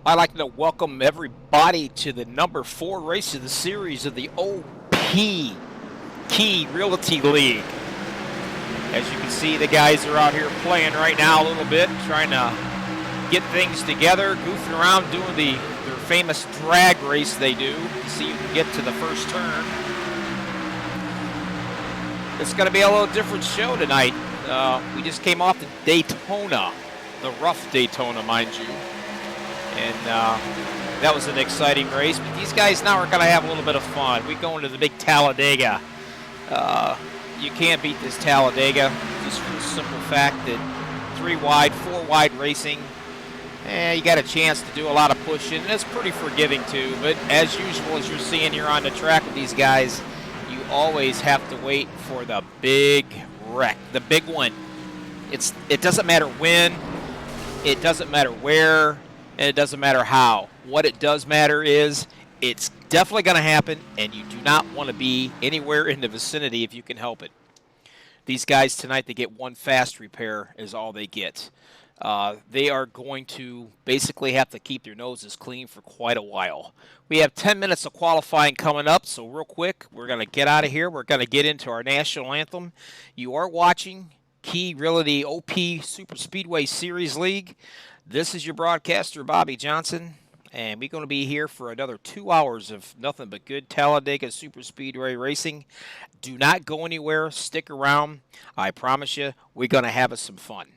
I'd like to welcome everybody to the number 4 race of the series of the OP Key Realty League. As you can see, the guys are out here playing right now a little bit, trying to get things together, goofing around, doing their famous drag race they do to see who can get to the first turn. It's going to be a little different show tonight. We just came off the Daytona, the rough Daytona, mind you. And that was an exciting race. But these guys now are going to have a little bit of fun. We go into the big Talladega. You can't beat this Talladega, just for the simple fact that 3 wide, 4 wide racing. You got a chance to do a lot of pushing. And it's pretty forgiving too. But as usual, as you're seeing here on the track with these guys, you always have to wait for the big wreck, the big one. It doesn't matter when, it doesn't matter where, and it doesn't matter how. What it does matter is it's definitely going to happen, and you do not want to be anywhere in the vicinity if you can help it. These guys tonight, they get 1 fast repair is all they get. They are going to basically have to keep their noses clean for quite a while. We have 10 minutes of qualifying coming up, so real quick, we're going to get out of here. We're going to get into our national anthem. You are watching Key Realty OP Super Speedway Series League. This is your broadcaster, Bobby Johnson, and we're going to be here for another 2 hours of nothing but good Talladega Super Speedway racing. Do not go anywhere. Stick around. I promise you, we're going to have us some fun.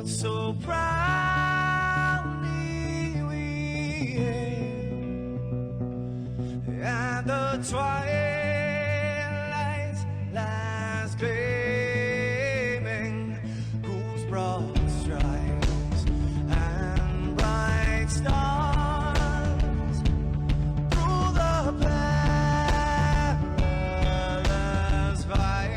So proudly we hailed, and the twilight lies gleaming, whose broad stripes and bright stars through the perilous fight.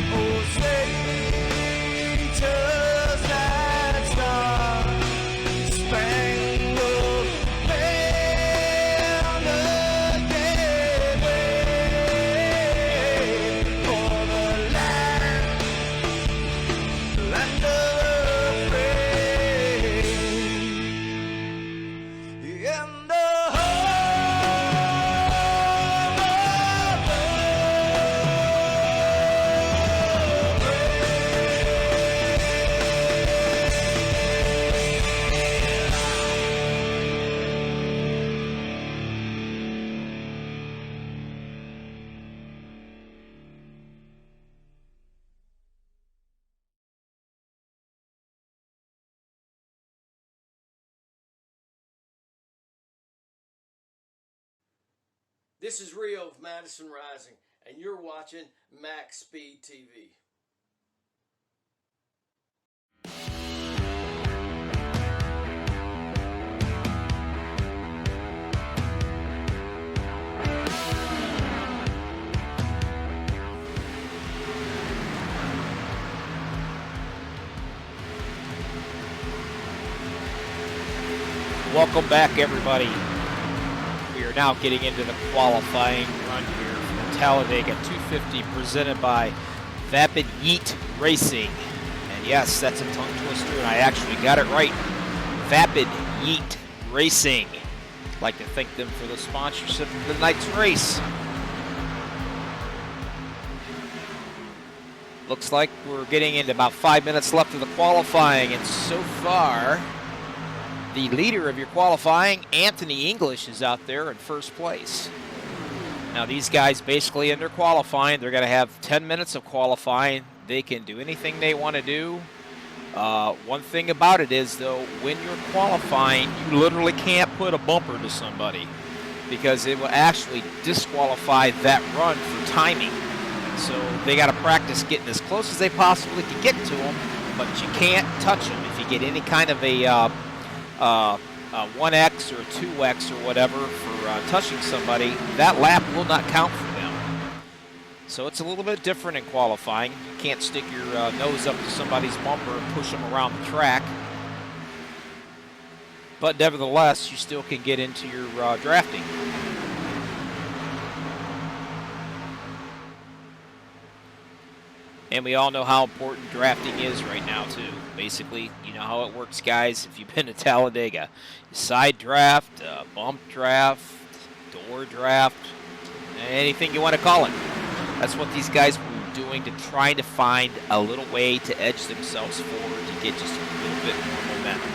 Oh, say This is Rio of Madison Rising, and you're watching MaxspeedTV. Welcome back, everybody. We are now getting into the qualifying run here from Talladega 250, presented by Vapid Yeet Racing. And yes, that's a tongue twister, and I actually got it right. Vapid Yeet Racing. I'd like to thank them for the sponsorship of the night's race. Looks like we're getting into about 5 minutes left of the qualifying, and so far, the leader of your qualifying, Anthony English, is out there in first place. Now these guys basically in their qualifying, they're going to have 10 minutes of qualifying. They can do anything they want to do. One thing about it is, though, when you're qualifying, you literally can't put a bumper to somebody because it will actually disqualify that run for timing. So they got to practice getting as close as they possibly can get to them, but you can't touch them. If you get any kind of a 1X or a 2X or whatever for touching somebody, that lap will not count for them. So it's a little bit different in qualifying. You can't stick your nose up to somebody's bumper and push them around the track. But nevertheless, you still can get into your drafting. And we all know how important drafting is right now, too. Basically, you know how it works, guys. If you've been to Talladega, side draft, bump draft, door draft, anything you want to call it. That's what these guys were doing, to trying to find a little way to edge themselves forward to get just a little bit more momentum.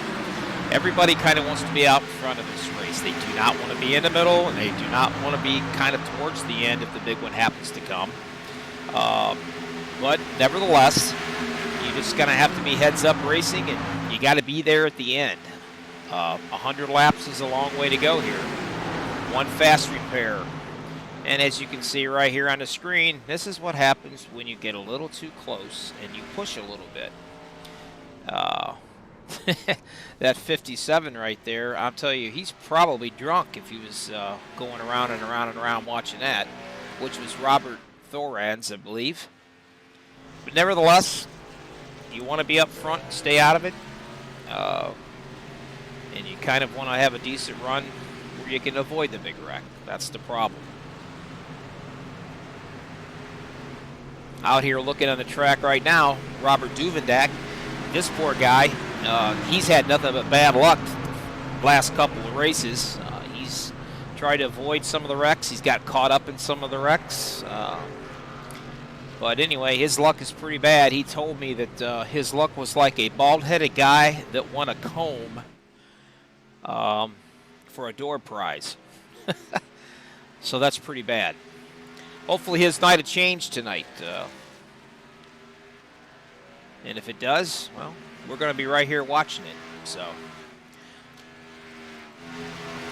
Everybody kind of wants to be out in front of this race. They do not want to be in the middle, and they do not want to be kind of towards the end if the big one happens to come. But nevertheless, you just gonna have to be heads up racing, and you got to be there at the end. 100 laps is a long way to go here. One fast repair. And as you can see right here on the screen, this is what happens when you get a little too close and you push a little bit. That 57 right there, I'll tell you, he's probably drunk if he was going around and around and around watching that, which was Robert Thorans, I believe. But nevertheless, you want to be up front and stay out of it. And you kind of want to have a decent run where you can avoid the big wreck. That's the problem. Out here looking on the track right now, Robert Duvendak, this poor guy, he's had nothing but bad luck the last couple of races. He's tried to avoid some of the wrecks. He's got caught up in some of the wrecks. But anyway, his luck is pretty bad. He told me that his luck was like a bald-headed guy that won a comb for a door prize. So that's pretty bad. Hopefully his night will change tonight. And if it does, well, we're going to be right here watching it. So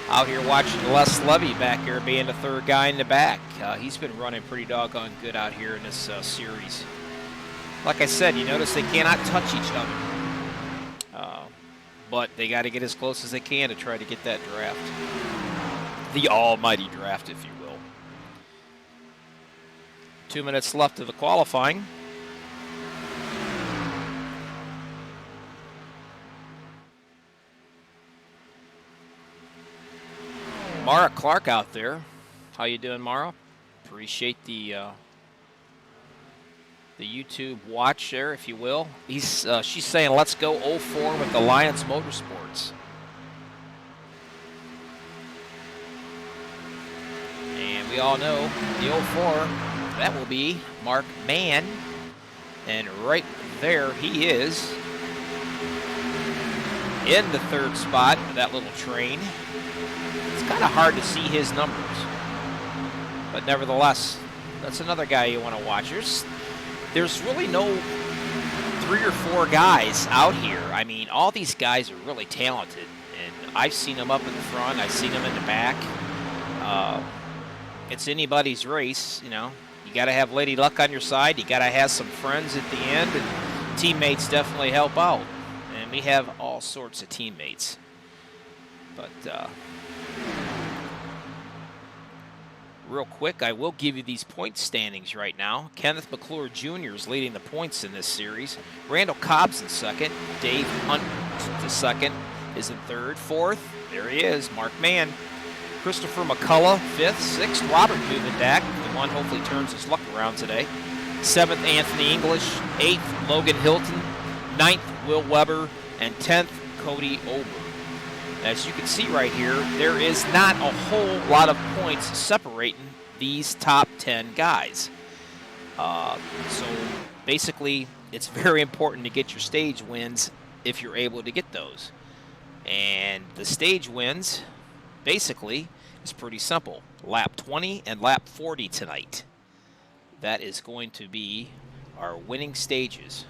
out here watching Les Levy back here being the third guy in the back. He's been running pretty doggone good out here in this series. Like I said, you notice they cannot touch each other. But they got to get as close as they can to try to get that draft. The almighty draft, if you will. 2 minutes left of the qualifying. Mara Clark out there. How you doing, Mara? Appreciate the YouTube watch there, if you will. She's saying, let's go 04 with Alliance Motorsports. And we all know the 04, that will be Mark Mann. And right there he is in the third spot of that little train. It's kind of hard to see his numbers. But nevertheless, that's another guy you want to watch. There's really no 3 or 4 guys out here. I mean, all these guys are really talented. And I've seen them up in the front. I've seen them in the back. it's anybody's race, you know. You got to have Lady Luck on your side. You got to have some friends at the end, and teammates definitely help out. And we have all sorts of teammates. But real quick, I will give you these point standings right now. Kenneth McClure Jr. is leading the points in this series. Randall Cobb's in second. Dave Hunt, the second, is in third. Fourth, there he is, Mark Mann. Christopher McCullough, fifth. Sixth, Robert Duvendak, the one hopefully turns his luck around today. Seventh, Anthony English. Eighth, Logan Hilton. Ninth, Will Weber. And 10th, Cody Ober. As you can see right here, there is not a whole lot of points separating these top 10 guys. So basically, it's very important to get your stage wins if you're able to get those. And the stage wins, basically, is pretty simple. Lap 20 and lap 40 tonight. That is going to be our winning stages.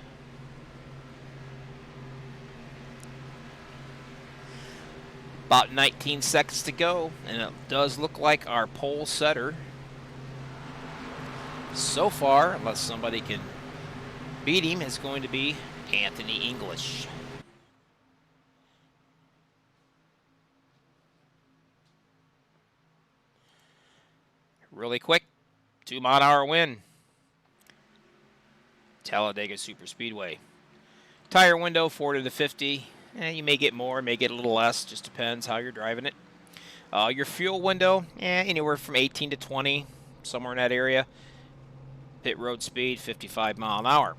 About 19 seconds to go, and it does look like our pole setter so far, unless somebody can beat him, is going to be Anthony English. Really quick, 2-mile-an-hour win. Talladega Superspeedway. Tire window 40 to 50. You may get more, may get a little less, just depends how you're driving it. Your fuel window, anywhere from 18 to 20, somewhere in that area. Pit road speed, 55 mile an hour.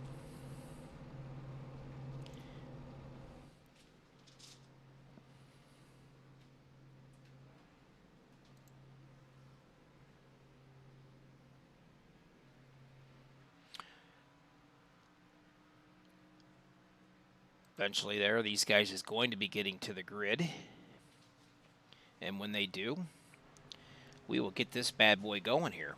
Eventually there, these guys is going to be getting to the grid. And when they do, we will get this bad boy going here.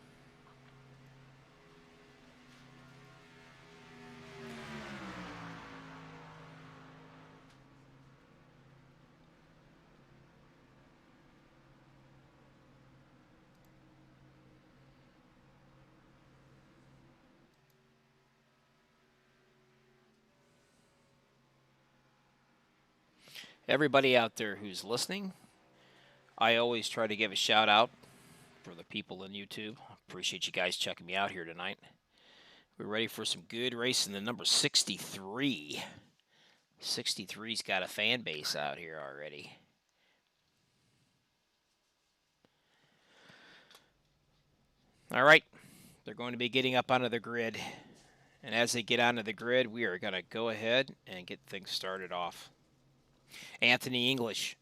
Everybody out there who's listening, I always try to give a shout out for the people in YouTube. Appreciate you guys checking me out here tonight. We're ready for some good racing. The number 63. 63's got a fan base out here already. All right, they're going to be getting up onto the grid. And as they get onto the grid, we are going to go ahead and get things started off. Anthony English,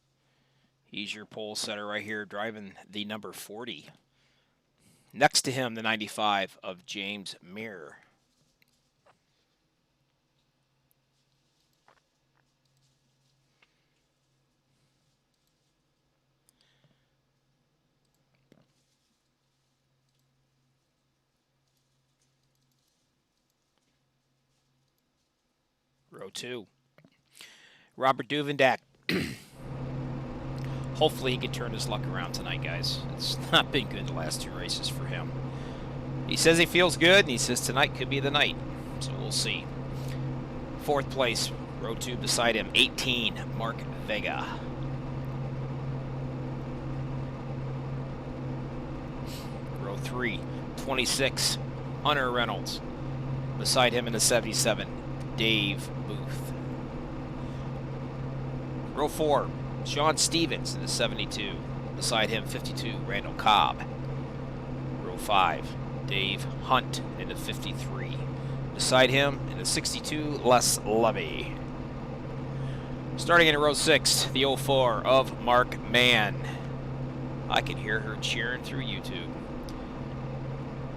he's your pole setter right here, driving the number 40. Next to him, the 95 of James Muir. Row 2. Robert Duvendak. Hopefully he can turn his luck around tonight, guys. It's not been good the last 2 races for him. He says he feels good, and he says tonight could be the night. So we'll see. 4th place, row 2 beside him, 18, Mark Vega. Row 3, 26, Hunter Reynolds. Beside him in the 77, Dave Booth. Row 4, Sean Stevens in the 72. Beside him, 52, Randall Cobb. Row 5, Dave Hunt in the 53. Beside him, in the 62, Les Levy. Starting in row 6, the 04 of Mark Mann. I can hear her cheering through YouTube.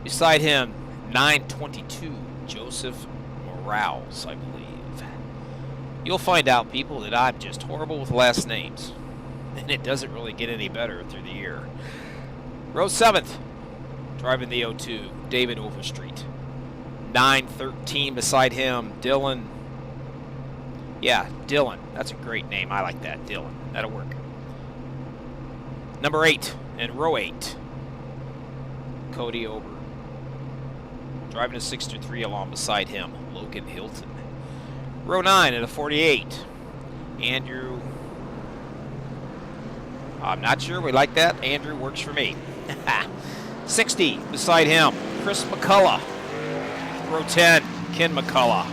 Beside him, 922, Joseph Morales, I believe. You'll find out, people, that I'm just horrible with last names. And it doesn't really get any better through the year. Row 7th, driving the 02, David Overstreet. 913 beside him, Dylan. Yeah, Dylan. That's a great name. I like that, Dylan. That'll work. Number 8 in row 8. Cody Ober. Driving a 63 along beside him, Logan Hilton. Row 9 at a 48. Andrew, I'm not sure. We like that. Andrew works for me. 60 beside him, Chris McCullough. Row 10, Ken McCullough.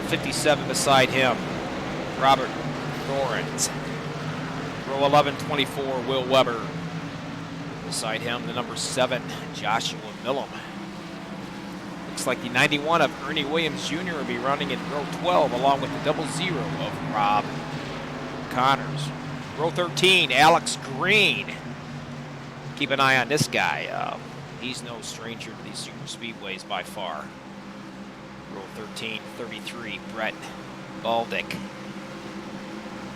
57 beside him, Robert Thorens. Row 11, 24, Will Weber. Beside him, the number 7, Joshua Millum. Looks like the 91 of Ernie Williams Jr. will be running in row 12, along with the 00 of Rob Connors. Row 13, Alex Green. Keep an eye on this guy. He's no stranger to these super speedways by far. Row 13, 33, Brett Baldick.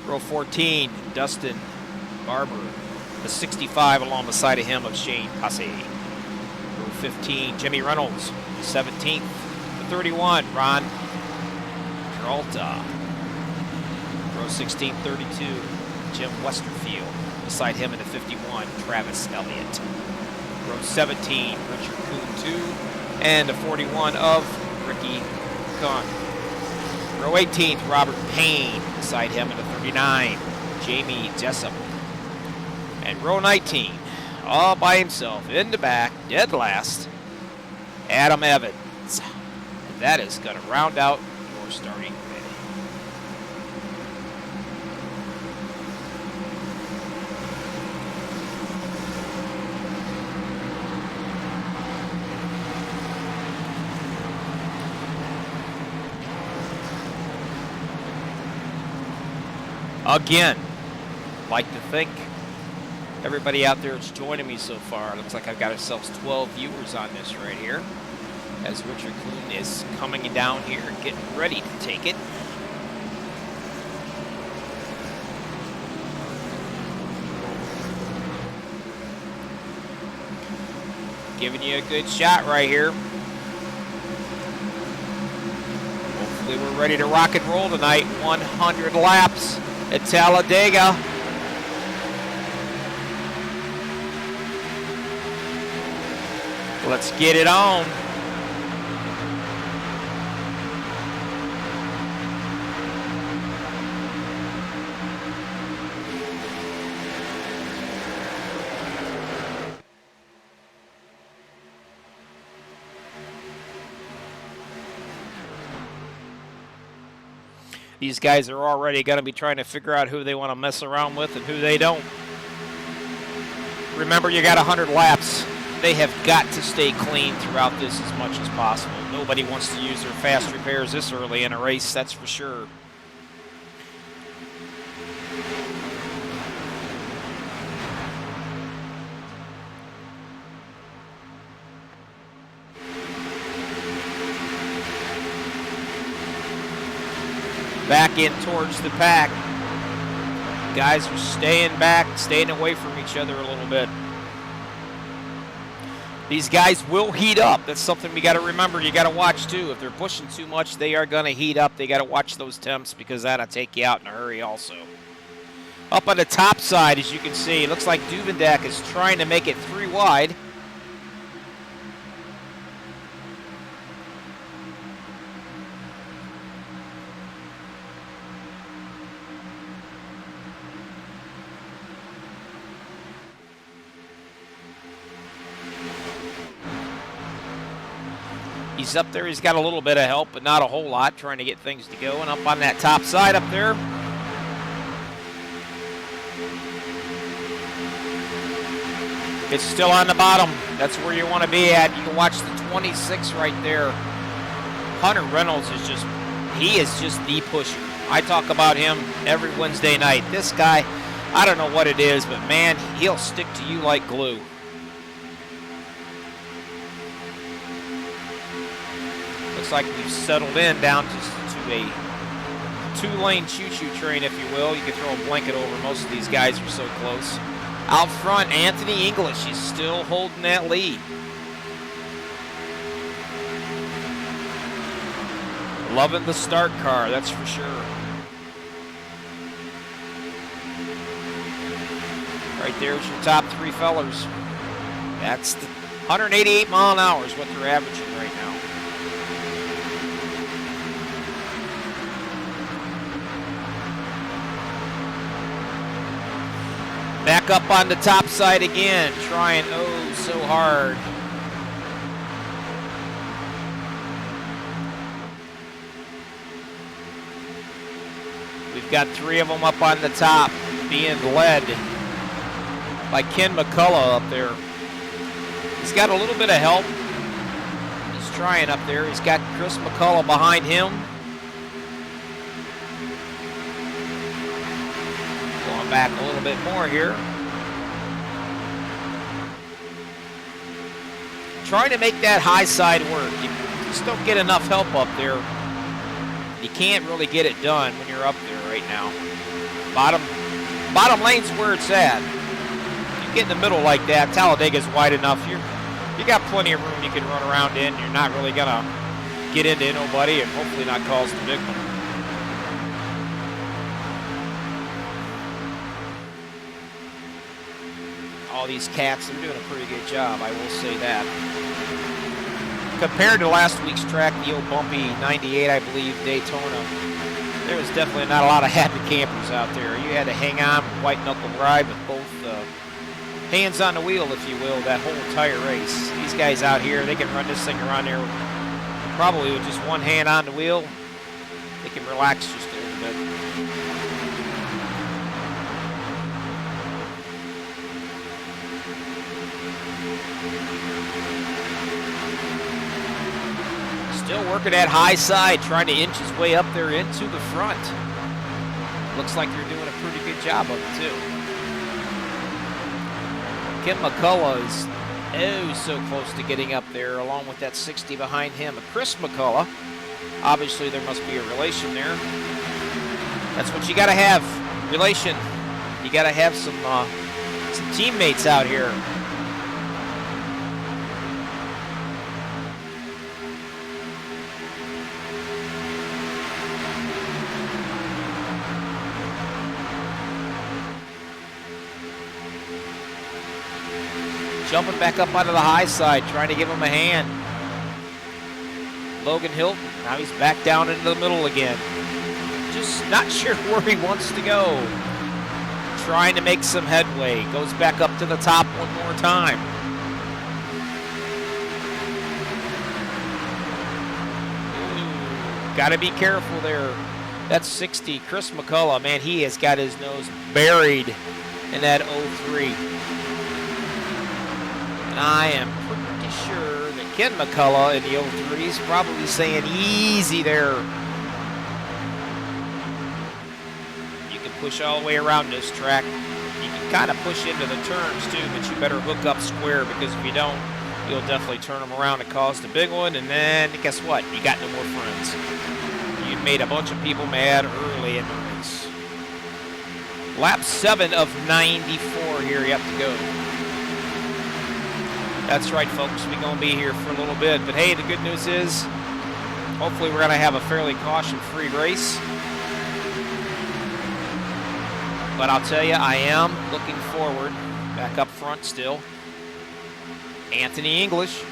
Row 14, Dustin Barber. The 65 along the side of him of Shane Passe. Row 15, Jimmy Reynolds. 17th, the 31, Ron Peralta. Row 16, 32, Jim Westerfield. Beside him in the 51, Travis Elliott. Row 17, Richard Kuhn 2, and the 41 of Ricky Kahn. Row 18, Robert Payne. Beside him in the 39, Jamie Jessup. And row 19, all by himself, in the back, dead last, Adam Evans. And that is going to round out your starting grid. Again, like to think everybody out there is joining me so far. Looks like I've got ourselves 12 viewers on this right here, as Richard Kuhn is coming down here and getting ready to take it. Giving you a good shot right here. Hopefully we're ready to rock and roll tonight. 100 laps at Talladega. Let's get it on. These guys are already going to be trying to figure out who they want to mess around with and who they don't. Remember, you got 100 laps. They have got to stay clean throughout this as much as possible. Nobody wants to use their fast repairs this early in a race, that's for sure. Back in towards the pack. Guys are staying back, staying away from each other a little bit. These guys will heat up. That's something we got to remember. You got to watch too. If they're pushing too much, they are going to heat up. They got to watch those temps because that'll take you out in a hurry also. Up on the top side, as you can see, it looks like Duvendak is trying to make it 3 wide. He's up there. He's got a little bit of help, but not a whole lot, trying to get things to go. And up on that top side up there, it's still on the bottom. That's where you want to be at. You can watch the 26 right there. Hunter Reynolds is he is just the pusher. I talk about him every Wednesday night. This guy, I don't know what it is, but man, he'll stick to you like glue. Looks like we've settled in down to a 2-lane choo-choo train, if you will. You can throw a blanket over. Most of these guys are so close. Out front, Anthony English is still holding that lead. Loving the start car, that's for sure. Right there's your top 3 fellers. That's the 188 mile an hour is what they're averaging right now. Back up on the top side again, trying oh so hard. We've got 3 of them up on the top, being led by Ken McCullough up there. He's got a little bit of help. He's trying up there. He's got Chris McCullough behind him. Going back a little bit more here. Trying to make that high side work. You just don't get enough help up there. You can't really get it done when you're up there right now. Bottom lane's where it's at. You get in the middle like that, Talladega's wide enough. You got plenty of room you can run around in. You're not really gonna get into nobody and hopefully not cause the big one. All these cats, they're doing a pretty good job, I will say that. Compared to last week's track, the old bumpy 98, I believe, Daytona, there was definitely not a lot of happy campers out there. You had to hang on, white knuckle ride with both hands on the wheel, if you will, that whole entire race. These guys out here, they can run this thing around there probably with just one hand on the wheel. They can relax just a little bit. Still working that high side, trying to inch his way up there into the front. Looks like they're doing a pretty good job of it, too. Kim McCullough is oh so close to getting up there, along with that 60 behind him. But Chris McCullough, obviously there must be a relation there. That's what you got to have, relation. You got to have some teammates out here. Jumping back up onto the high side, trying to give him a hand. Logan Hilton, now he's back down into the middle again. Just not sure where he wants to go. Trying to make some headway. Goes back up to the top one more time. Got to be careful there. That's 60. Chris McCullough, man, he has got his nose buried in that 03. I am pretty sure that Ken McCullough in the 03 is probably saying easy there. You can push all the way around this track. You can kind of push into the turns too, but you better hook up square because if you don't, you'll definitely turn them around and cause the big one. And then guess what? You got no more friends. You made a bunch of people mad early in the race. Lap 7 of 94 here you have to go. That's right, folks. We're going to be here for a little bit. But, hey, the good news is hopefully we're going to have a fairly caution-free race. But I'll tell you, I am looking forward, back up front still, Anthony English,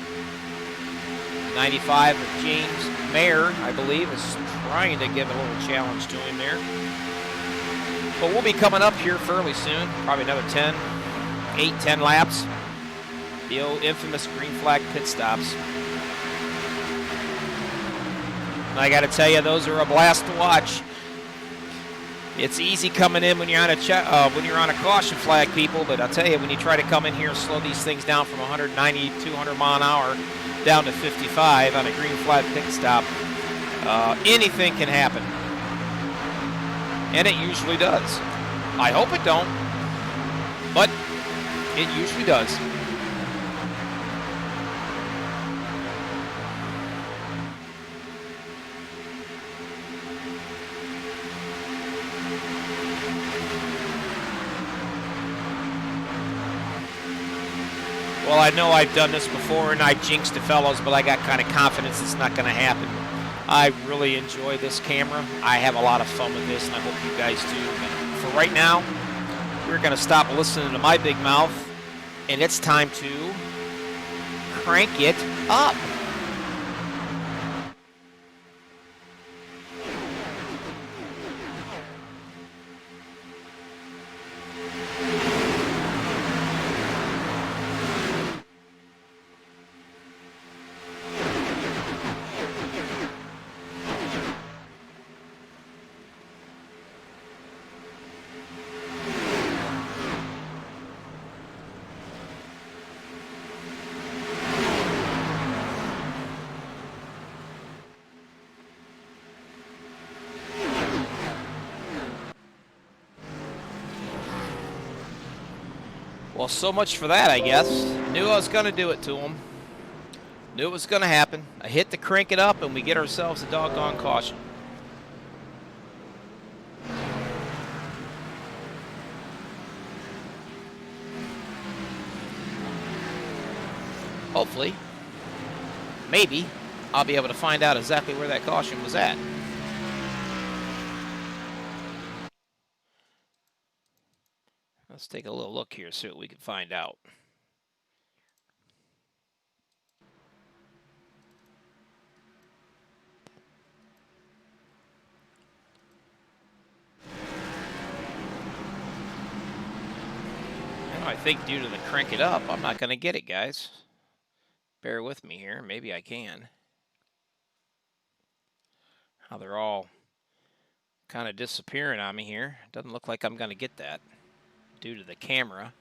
95 of James Mayer, I believe, is trying to give a little challenge to him there. But we'll be coming up here fairly soon, probably another 10 laps. The old infamous green flag pit stops. And I got to tell you, those are a blast to watch. It's easy coming in when you're on a caution flag, people. But I'll tell you, when you try to come in here and slow these things down from 190, 200 mile an hour down to 55 on a green flag pit stop, anything can happen, and it usually does. I hope it don't, but it usually does. Well, I know I've done this before and I jinxed the fellows, but I got kind of confidence it's not going to happen. I really enjoy this camera. I have a lot of fun with this, and I hope you guys do. But for right now, we're going to stop listening to my big mouth, and it's time to crank it up. Well, so much for that, I guess. Knew I was going to do it to him. Knew it was going to happen. I hit the crank it up, and we get ourselves a doggone caution. Hopefully, maybe, I'll be able to find out exactly where that caution was at. Let's take a little look here, see what we can find out. I think due to the crank it up, I'm not going to get it, guys. Bear with me here. Maybe I can. How they're all kind of disappearing on me here. Doesn't look like I'm going to get that. Due to the camera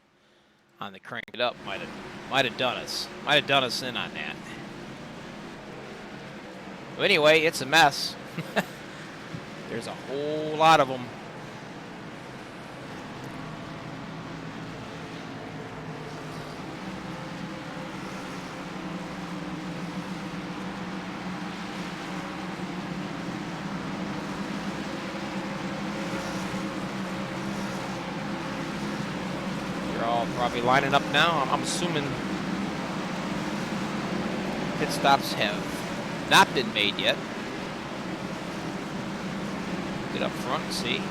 on the crank it up might have done us in on that. But anyway, it's a mess. There's a whole lot of them. Probably lining up now. I'm assuming pit stops have not been made yet. Get up front and see.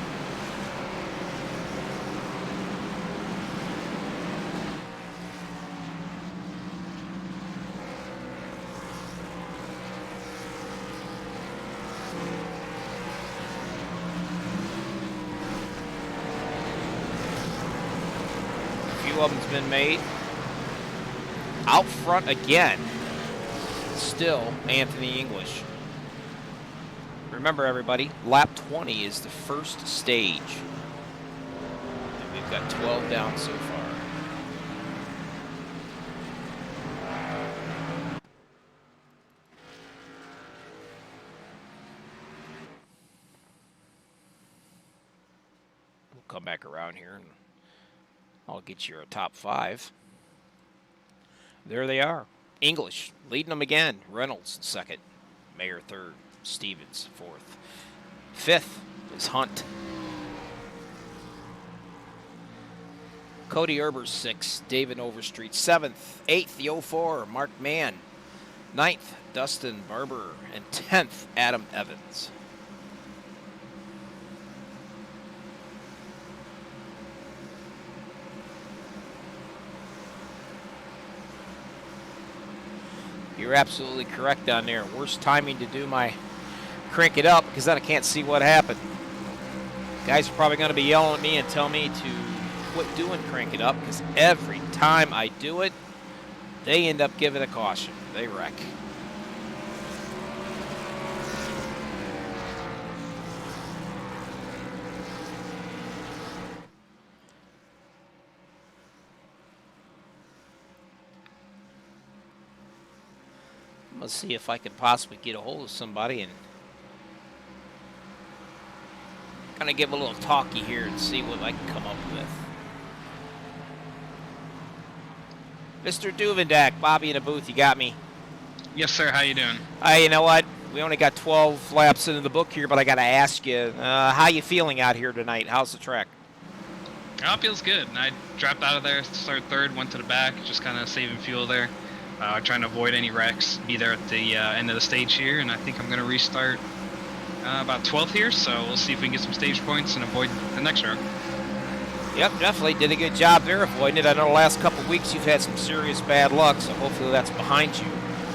Of them's been made. Out front again, still Anthony English. Remember, everybody, lap 20 is the first stage. And we've got 12 down so far. We'll come back around here and I'll get you a top 5. There they are. English leading them again. Reynolds second. Mayer third. Stevens fourth. Fifth is Hunt. Cody Erbers sixth. David Overstreet seventh. Eighth, the 04, Mark Mann. Ninth, Dustin Barber. And 10th, Adam Evans. You're absolutely correct down there. Worst timing to do my crank it up because then I can't see what happened. Guys are probably going to be yelling at me and tell me to quit doing crank it up because every time I do it, they end up giving a caution. They wreck. Let's see if I can possibly get a hold of somebody and kind of give a little talkie here and see what I can come up with. Mr. Duvendak, Bobby in the booth, you got me. Yes, sir. How you doing? You know what? We only got 12 laps into the book here, but I got to ask you, how you feeling out here tonight? How's the track? Oh, it feels good. I dropped out of there, started third, went to the back, just kind of saving fuel there. Trying to avoid any wrecks, be there at the end of the stage here, and I think I'm going to restart about 12th here, so we'll see if we can get some stage points and avoid the next round. Yep, definitely did a good job there avoiding it. I know the last couple of weeks you've had some serious bad luck, so hopefully that's behind you.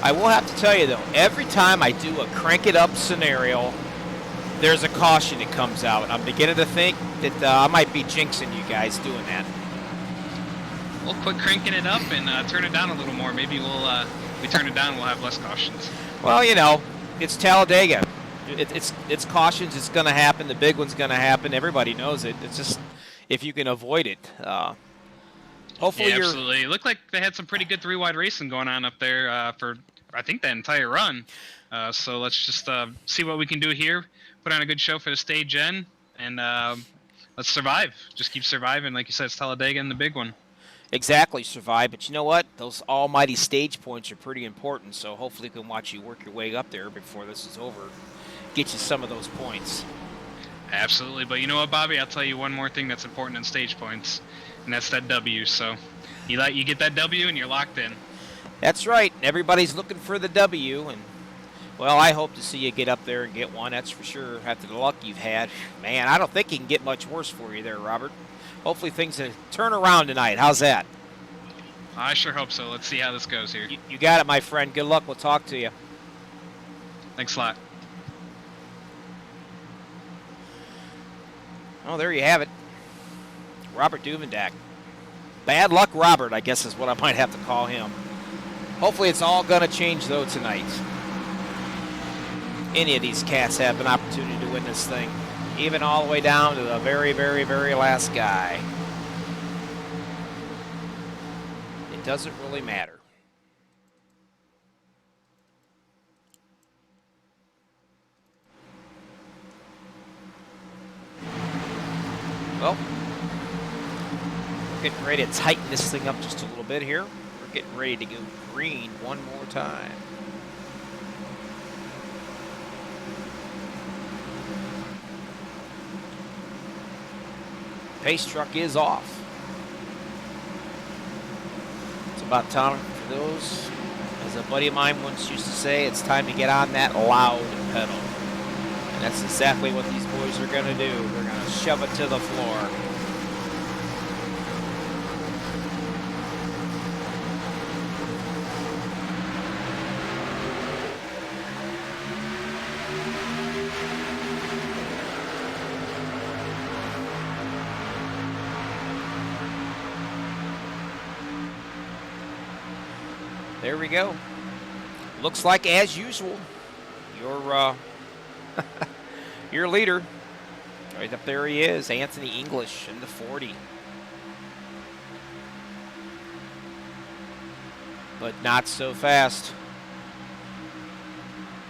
I will have to tell you, though, every time I do a crank it up scenario, there's a caution that comes out. I'm beginning to think that I might be jinxing you guys doing that. We'll quit cranking it up and turn it down a little more. Maybe we turn it down, we'll have less cautions. Well, you know, it's Talladega. It's cautions. It's going to happen. The big one's going to happen. Everybody knows it. It's just if you can avoid it. Hopefully, Yeah, absolutely. It looked like they had some pretty good three-wide racing going on up there for, I think, the entire run. So let's just see what we can do here. Put on a good show for the stage end, and let's survive. Just keep surviving. Like you said, it's Talladega and the big one. Exactly, survive. But you know what? Those almighty stage points are pretty important. So hopefully, we can watch you work your way up there before this is over. Get you some of those points. Absolutely. But you know what, Bobby? I'll tell you one more thing that's important in stage points, and that's that W. So you get that W, and you're locked in. That's right. Everybody's looking for the W, and well, I hope to see you get up there and get one. That's for sure. After the luck you've had, man, I don't think it can get much worse for you there, Robert. Hopefully things turn around tonight. How's that? I sure hope so. Let's see how this goes here. You got it, my friend. Good luck. We'll talk to you. Thanks a lot. Oh, there you have it. Robert Duvendak. Bad luck Robert, I guess is what I might have to call him. Hopefully it's all going to change, though, tonight. Any of these cats have an opportunity to win this thing. Even all the way down to the very, very, very last guy. It doesn't really matter. Well, we're getting ready to tighten this thing up just a little bit here. We're getting ready to go green one more time. Pace truck is off. It's about time for those, as a buddy of mine once used to say, it's time to get on that loud pedal. And that's exactly what these boys are going to do. They're going to shove it to the floor. There we go. Looks like, as usual, your leader, right up there he is, Anthony English in the 40. But not so fast.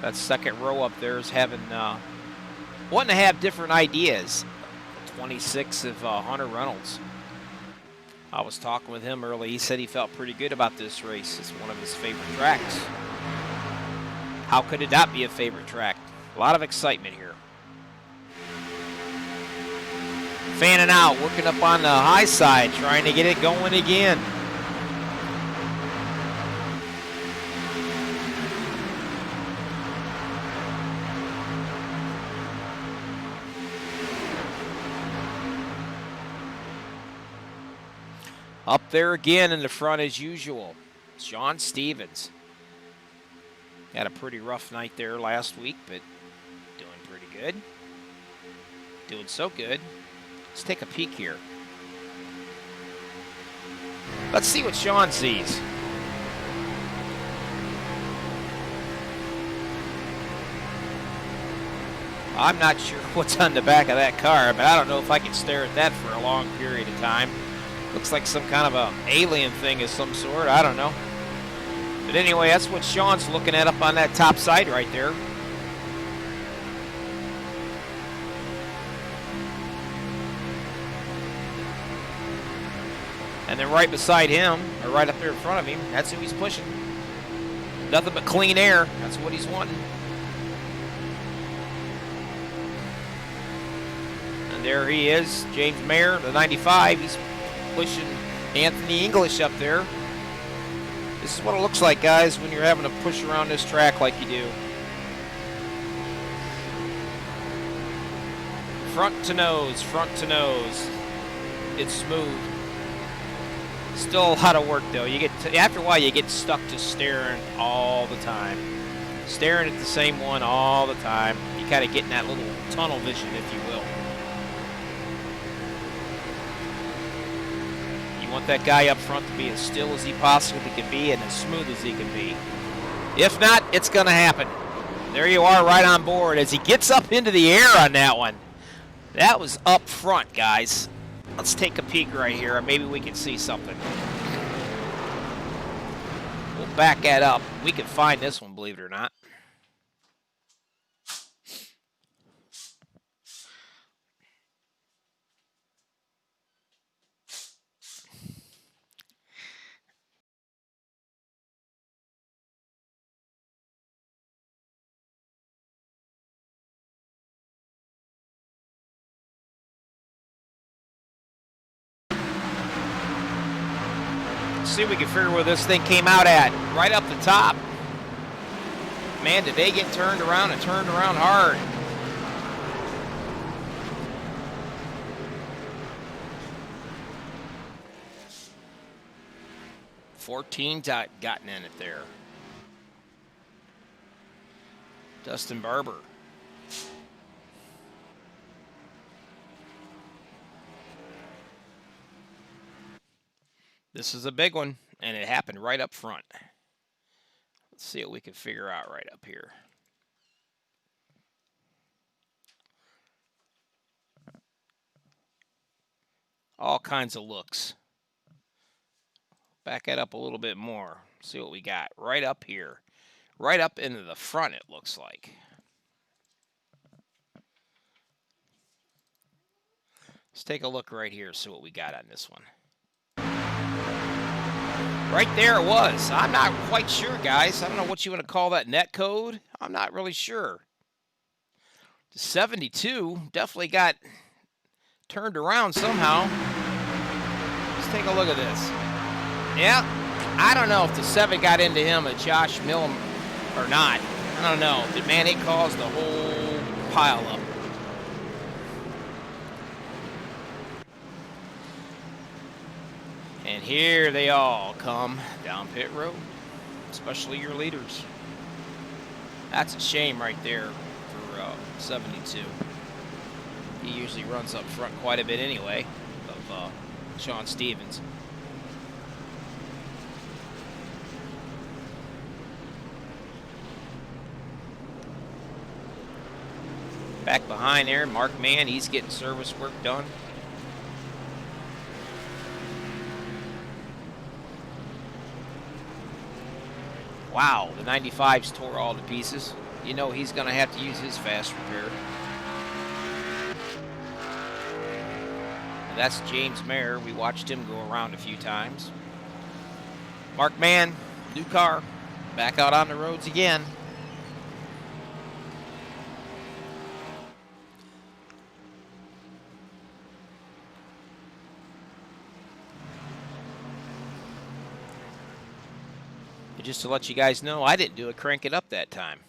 That second row up there is having, wanting to have different ideas. 26 of Hunter Reynolds. I was talking with him early. He said he felt pretty good about this race. It's one of his favorite tracks. How could it not be a favorite track? A lot of excitement here. Fanning out, working up on the high side, trying to get it going again. Up there again in the front as usual, John Stevens. Had a pretty rough night there last week, but doing pretty good. Doing so good. Let's take a peek here. Let's see what Sean sees. I'm not sure what's on the back of that car, but I don't know if I can stare at that for a long period of time. Looks like some kind of a alien thing of some sort. I don't know. But anyway, that's what Sean's looking at up on that top side right there. And then right beside him, or right up there in front of him, that's who he's pushing. Nothing but clean air. That's what he's wanting. And there he is, James Mayer, the 95. He's pushing Anthony English up there. This is what it looks like, guys, when you're having to push around this track like you do. Front to nose, front to nose. it's smooth. Still a lot of work though. You get after a while you get stuck to staring all the time. Staring at the same one all the time. You kind of get in that little tunnel vision, if you will. You want that guy up front to be as still as he possibly can be and as smooth as he can be. If not, it's going to happen. There you are right on board as he gets up into the air on that one. That was up front, guys. Let's take a peek right here. Maybe we can see something. We'll back that up. We can find this one, believe it or not. See if we can figure where this thing came out at. Right up the top. Man, did they get turned around and turned around hard. $14 gotten in it there. Dustin Barber. This is a big one, and it happened right up front. Let's see what we can figure out right up here. All kinds of looks. Back it up a little bit more. See what we got right up here. Right up into the front, it looks like. Let's take a look right here, see what we got on this one. Right there it was. I'm not quite sure, guys. I don't know what you want to call that net code. I'm not really sure. The 72 definitely got turned around somehow. Let's take a look at this. Yeah, I don't know if the 7 got into him at Josh Millam or not. I don't know. But, man, it caused the whole pile up. And here they all come down pit road, especially your leaders. That's a shame right there for 72. He usually runs up front quite a bit anyway, of Sean Stevens. Back behind there, Mark Mann, he's getting service work done. Wow, the 95s tore all to pieces. You know he's going to have to use his fast repair. And that's James Mayer. We watched him go around a few times. Mark Mann, new car, back out on the roads again. Just to let you guys know, I didn't do a crank it up that time.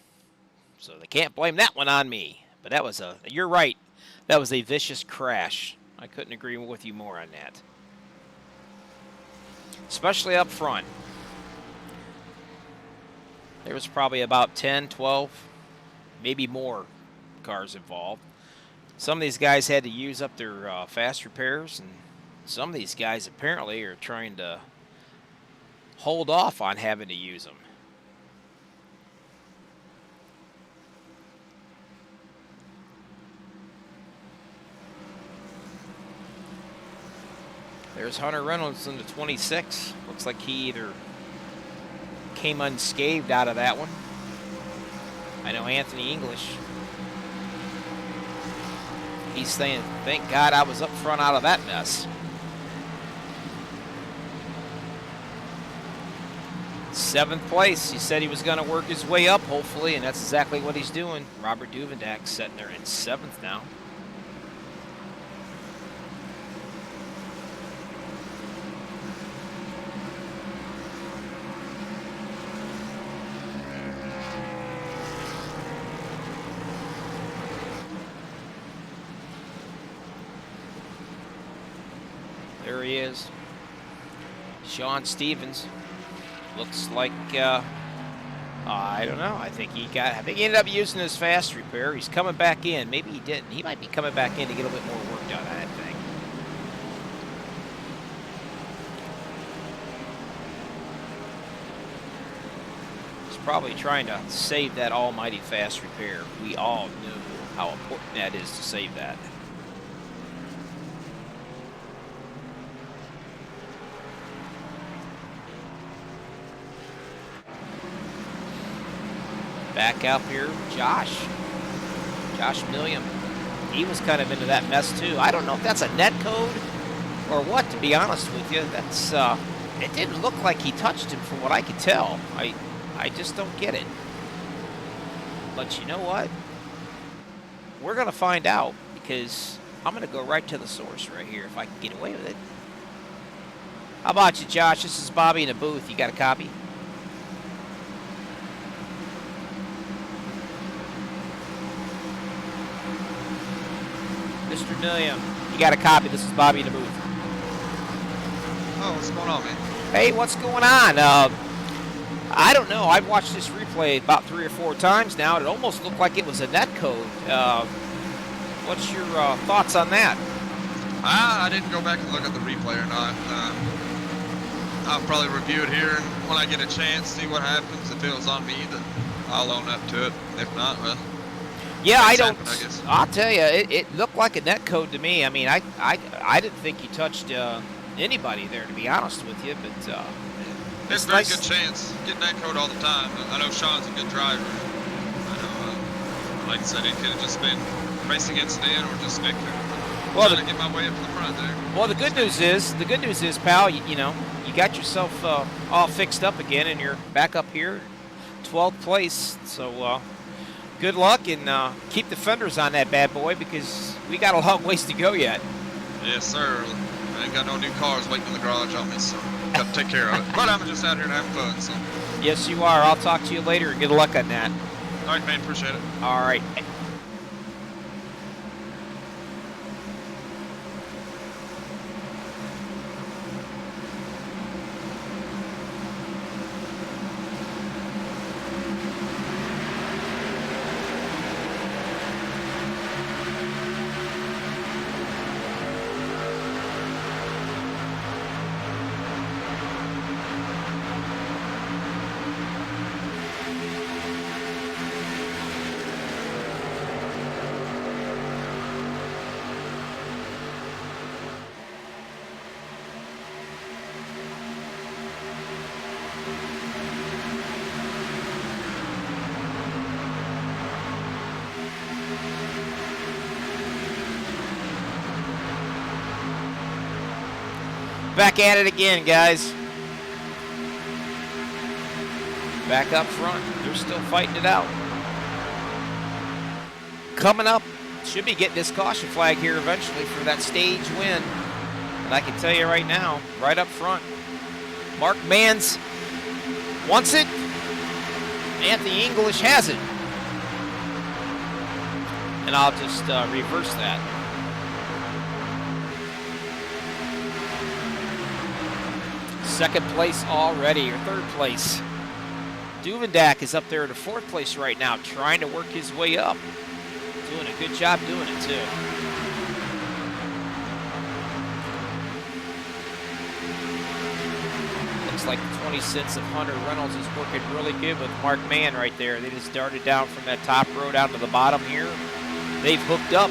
So they can't blame that one on me. But that was you're right, that was a vicious crash. I couldn't agree with you more on that. Especially up front. There was probably about 10, 12, maybe more cars involved. Some of these guys had to use up their fast repairs, and some of these guys apparently are trying to hold off on having to use them. There's Hunter Reynolds in the 26. Looks like he either came unscathed out of that one. I know Anthony English, he's saying, thank God I was up front out of that mess. 7th place. He said he was going to work his way up, hopefully, and that's exactly what he's doing. Robert Duvendak sitting there in 7th now. is. Sean Stevens. Looks like, I don't know. I think he ended up using his fast repair. He's coming back in. Maybe he didn't. He might be coming back in to get a little bit more work done, I think. He's probably trying to save that almighty fast repair. We all knew how important that is to save that. Back out here, Josh Milliam. He was kind of into that mess too. I don't know if that's a net code or what, to be honest with you. That's it didn't look like he touched him from what I could tell. I just don't get it. But you know what? We're gonna find out, because I'm gonna go right to the source right here if I can get away with it. How about you, Josh? This is Bobby in the booth. You got a copy? Mr. Milliam, you got a copy. This is Bobby in the booth. Oh, what's going on, man? Hey, what's going on? I don't know. I've watched this replay about 3 or 4 times now. It almost looked like it was a net code. What's your thoughts on that? I didn't go back and look at the replay or not. I'll probably review it here, and when I get a chance, see what happens. If it was on me, then I'll own up to it. If not, well... Yeah, I don't. Happened, I guess. I'll tell you, it looked like a net code to me. I mean, I didn't think you touched anybody there, to be honest with you. But There's a very good chance. Get net code all the time. I know Sean's a good driver. I know, like I said, it could have just been racing incident or just Victor. Well, trying to get my way up to the front there. Well, the good news is, pal, you know, you got yourself all fixed up again, and you're back up here, 12th place. So. Good luck, and keep the fenders on that bad boy, because we got a long ways to go yet. Yes, sir. I ain't got no new cars waiting in the garage on me, so got to take care of it. But I'm just out here to have fun, so. Yes, you are. I'll talk to you later. Good luck on that. All right, man. Appreciate it. All right. Back at it again, guys. Back up front. They're still fighting it out. Coming up, should be getting this caution flag here eventually for that stage win. And I can tell you right now, right up front, Mark Mans wants it. Anthony English has it. And I'll just reverse that. Second place already, or third place. Duvendak is up there to 4th place right now, trying to work his way up. Doing a good job doing it, too. Looks like 20 cents of Hunter Reynolds is working really good with Mark Mann right there. They just darted down from that top row down to the bottom here. They've hooked up.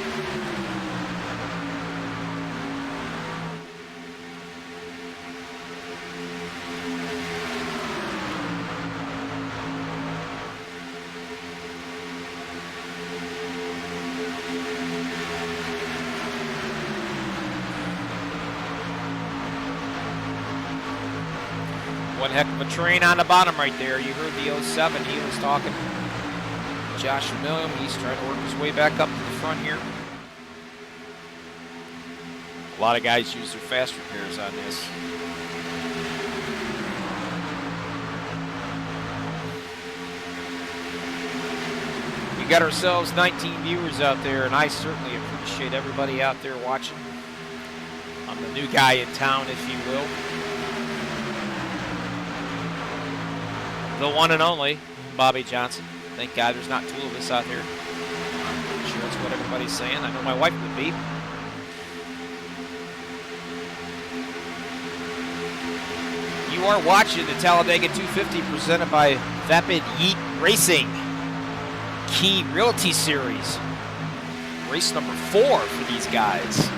One heck of a train on the bottom right there. You heard the 07. He was talking. Josh Milliam, he's trying to work his way back up to the front here. A lot of guys use their fast repairs on this. We got ourselves 19 viewers out there, and I certainly appreciate everybody out there watching on the the new guy in town, if you will. The one and only Bobby Johnson. Thank God there's not two of us out here. I'm sure that's what everybody's saying. I know my wife would be. You are watching the Talladega 250 presented by Vapid Yeet Racing Key Realty Series. Race number 4 for these guys.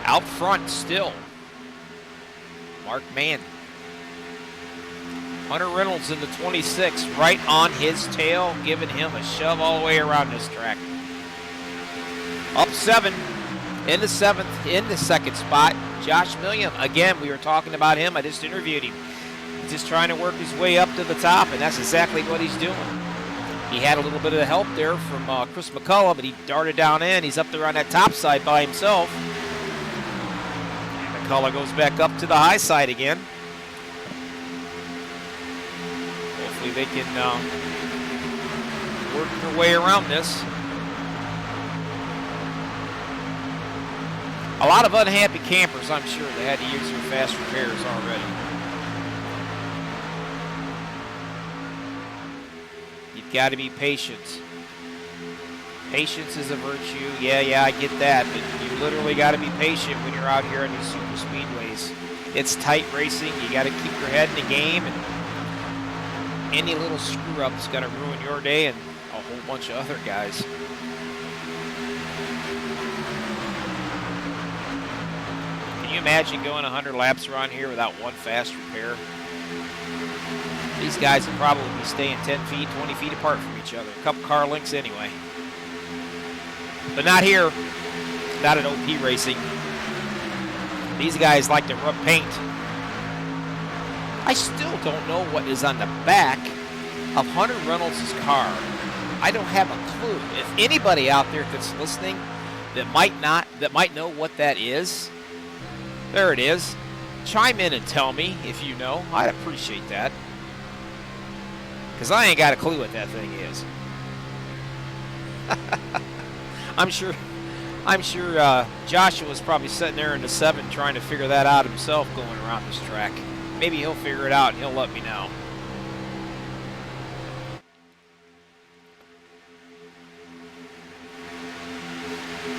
Out front still, Mark Mann. Hunter Reynolds in the 26, right on his tail, giving him a shove all the way around this track. Up 7, in the 7th, in the second spot, Josh Milliam. Again, we were talking about him. I just interviewed him. He's just trying to work his way up to the top, and that's exactly what he's doing. He had a little bit of help there from Chris McCullough, but he darted down in. He's up there on that top side by himself. And McCullough goes back up to the high side again. Hopefully they can work their way around this. A lot of unhappy campers, I'm sure. They had to use their fast repairs already. You've got to be patient. Patience is a virtue. Yeah, I get that. But you literally got to be patient when you're out here on these super speedways. It's tight racing. You got to keep your head in the game. And any little screw-up is going to ruin your day and a whole bunch of other guys. Can you imagine going 100 laps around here without one fast repair? These guys will probably be staying 10 feet, 20 feet apart from each other. A couple car lengths anyway. But not here. Not at OP Racing. These guys like to rub paint. I still don't know what is on the back of Hunter Reynolds' car. I don't have a clue. If anybody out there that's listening that might know what that is, there it is. Chime in and tell me if you know. I'd appreciate that. Because I ain't got a clue what that thing is. I'm sure Joshua's probably sitting there in the 7 trying to figure that out himself going around this track. Maybe he'll figure it out and he'll let me know.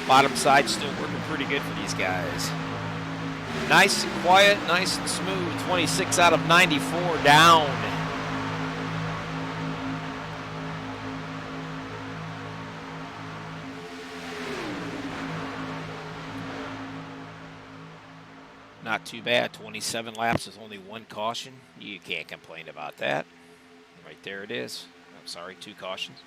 Bottom side still working pretty good for these guys. Nice and quiet, nice and smooth. 26 out of 94 down. Not too bad. 27 laps with only 1 caution. You can't complain about that. Right there it is. I'm sorry, 2 cautions.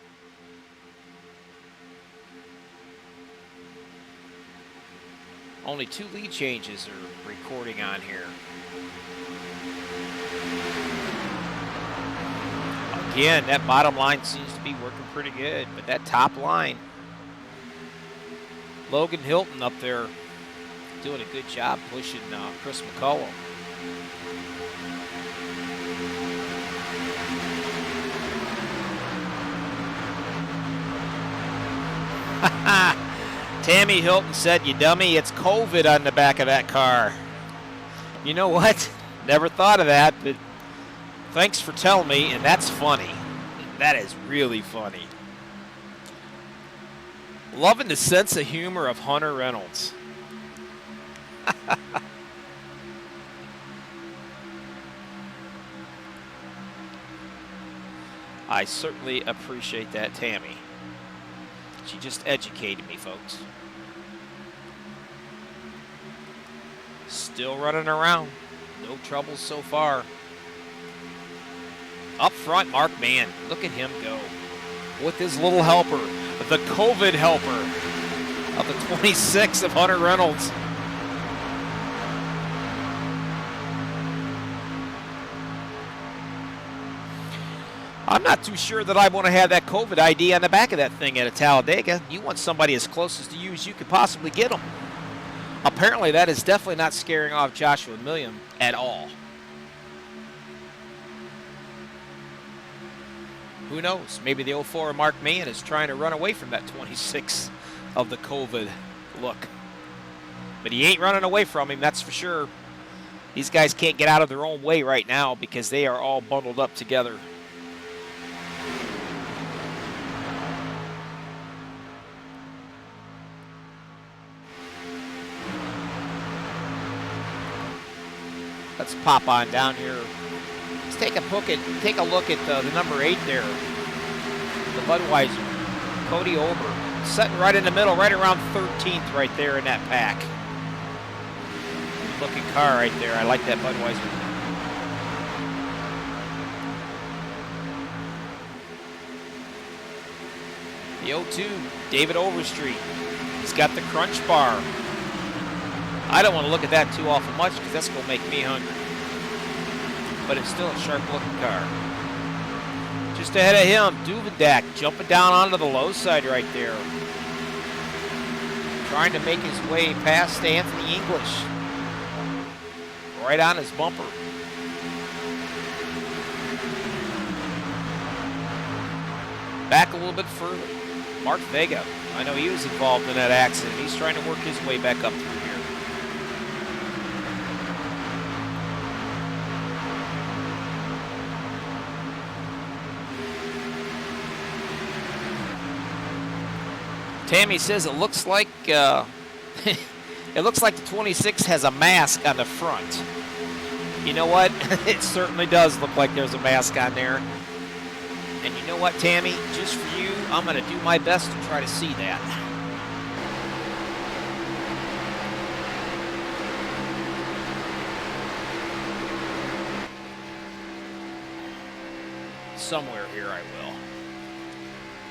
Only 2 lead changes are recording on here. Again, that bottom line seems to be working pretty good, but that top line, Logan Hilton up there doing a good job pushing Chris McCullough. Tammy Hilton said, "You dummy, it's COVID on the back of that car." You know what? Never thought of that, but thanks for telling me, and that's funny. That is really funny. Loving the sense of humor of Hunter Reynolds. I certainly appreciate that, Tammy. She just educated me, folks. Still running around. No troubles so far. Up front, Mark Mann. Look at him go. With his little helper. The COVID helper of the 26 of Hunter Reynolds. I'm not too sure that I want to have that COVID ID on the back of that thing at a Talladega. You want somebody as close to you as you could possibly get them. Apparently, that is definitely not scaring off Joshua Milliam at all. Who knows? Maybe the 04 Mark Mann is trying to run away from that 26 of the COVID look. But he ain't running away from him, that's for sure. These guys can't get out of their own way right now because they are all bundled up together. Let's pop on down here. Let's take a look at the number 8 there, the Budweiser, Cody Ober, sitting right in the middle, right around 13th right there in that pack. Good looking car right there. I like that Budweiser. The 02, David Overstreet. He's got the crunch bar. I don't want to look at that too awful much because that's going to make me hungry. But it's still a sharp-looking car. Just ahead of him, Duvendak jumping down onto the low side right there. Trying to make his way past Anthony English. Right on his bumper. Back a little bit further. Mark Vega. I know he was involved in that accident. He's trying to work his way back up through here. Tammy says it looks like it looks like the 26 has a mask on the front. You know what? It certainly does look like there's a mask on there. And you know what, Tammy? Just for you, I'm going to do my best to try to see that. Somewhere here I will.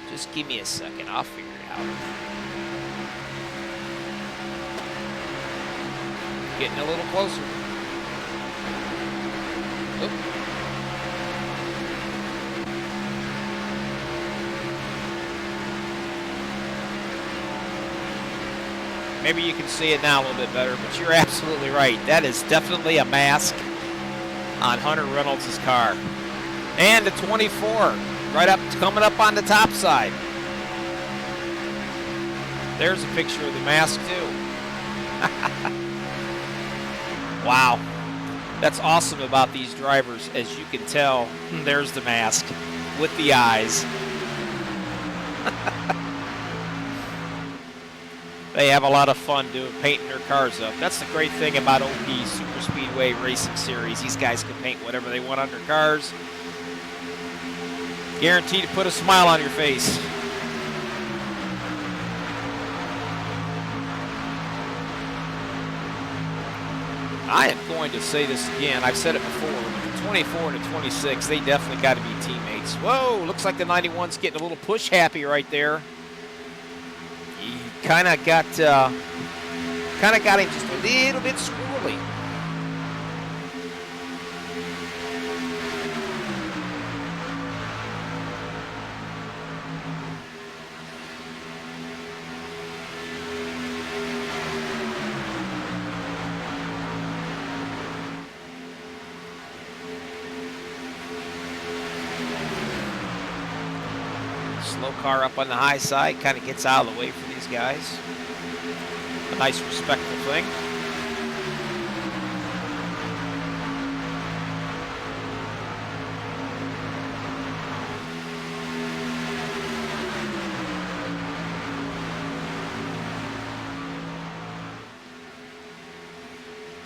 Just give me a second. I'll figure it out. Getting a little closer. Oop. Maybe you can see it now a little bit better, but you're absolutely right. That is definitely a mask on Hunter Reynolds' car. And the 24, right up, coming up on the top side. There's a picture of the mask too. Wow. That's awesome about these drivers. As you can tell, there's the mask with the eyes. They have a lot of fun painting their cars up. That's the great thing about OP Super Speedway Racing Series. These guys can paint whatever they want on their cars. Guaranteed to put a smile on your face. I am going to say this again. I've said it before. The 24 and the 26, they definitely got to be teammates. Whoa, looks like the 91's getting a little push happy right there. He kind of got him just a little bit squirrely. Slow car up on the high side, kind of gets out of the way for these guys. A nice, respectful thing.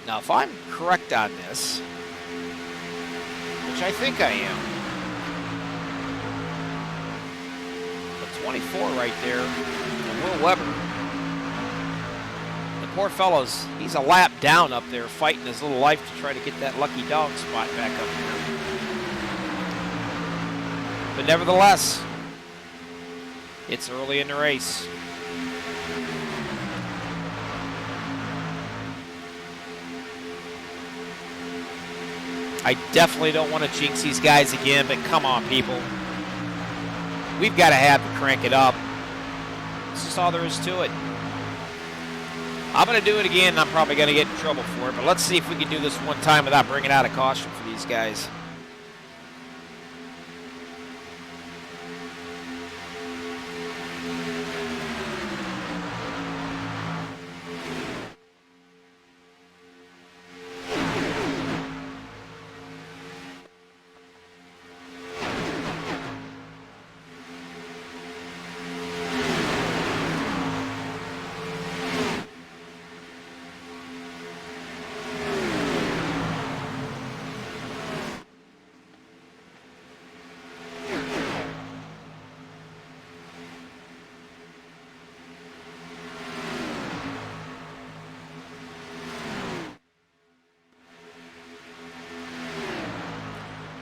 Now, if I'm correct on this, which I think I am, 24 right there, and Will Weber. The poor fellow's, he's a lap down up there fighting his little life to try to get that lucky dog spot back up here. But nevertheless, it's early in the race. I definitely don't want to jinx these guys again, but come on, people. We've got to have to crank it up. This is all there is to it. I'm going to do it again, and I'm probably going to get in trouble for it, but let's see if we can do this one time without bringing out a caution for these guys.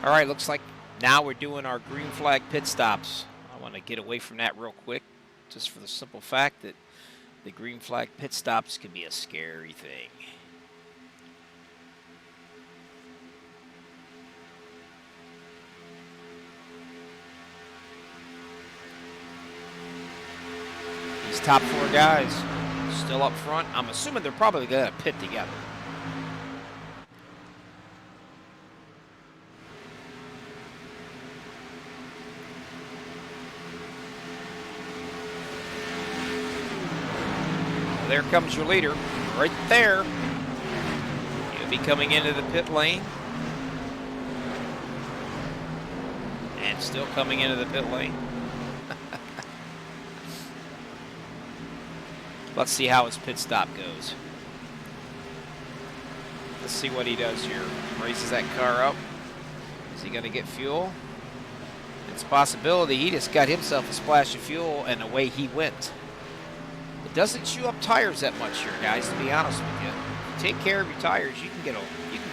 All right, looks like now we're doing our green flag pit stops. I want to get away from that real quick, just for the simple fact that the green flag pit stops can be a scary thing. These top 4 guys still up front. I'm assuming they're probably going to pit together. There comes your leader, right there. He'll be coming into the pit lane. And still coming into the pit lane. Let's see how his pit stop goes. Let's see what he does here. Raises that car up. Is he going to get fuel? It's a possibility he just got himself a splash of fuel and away he went. It doesn't chew up tires that much here, guys, to be honest with you. If you take care of your tires, you can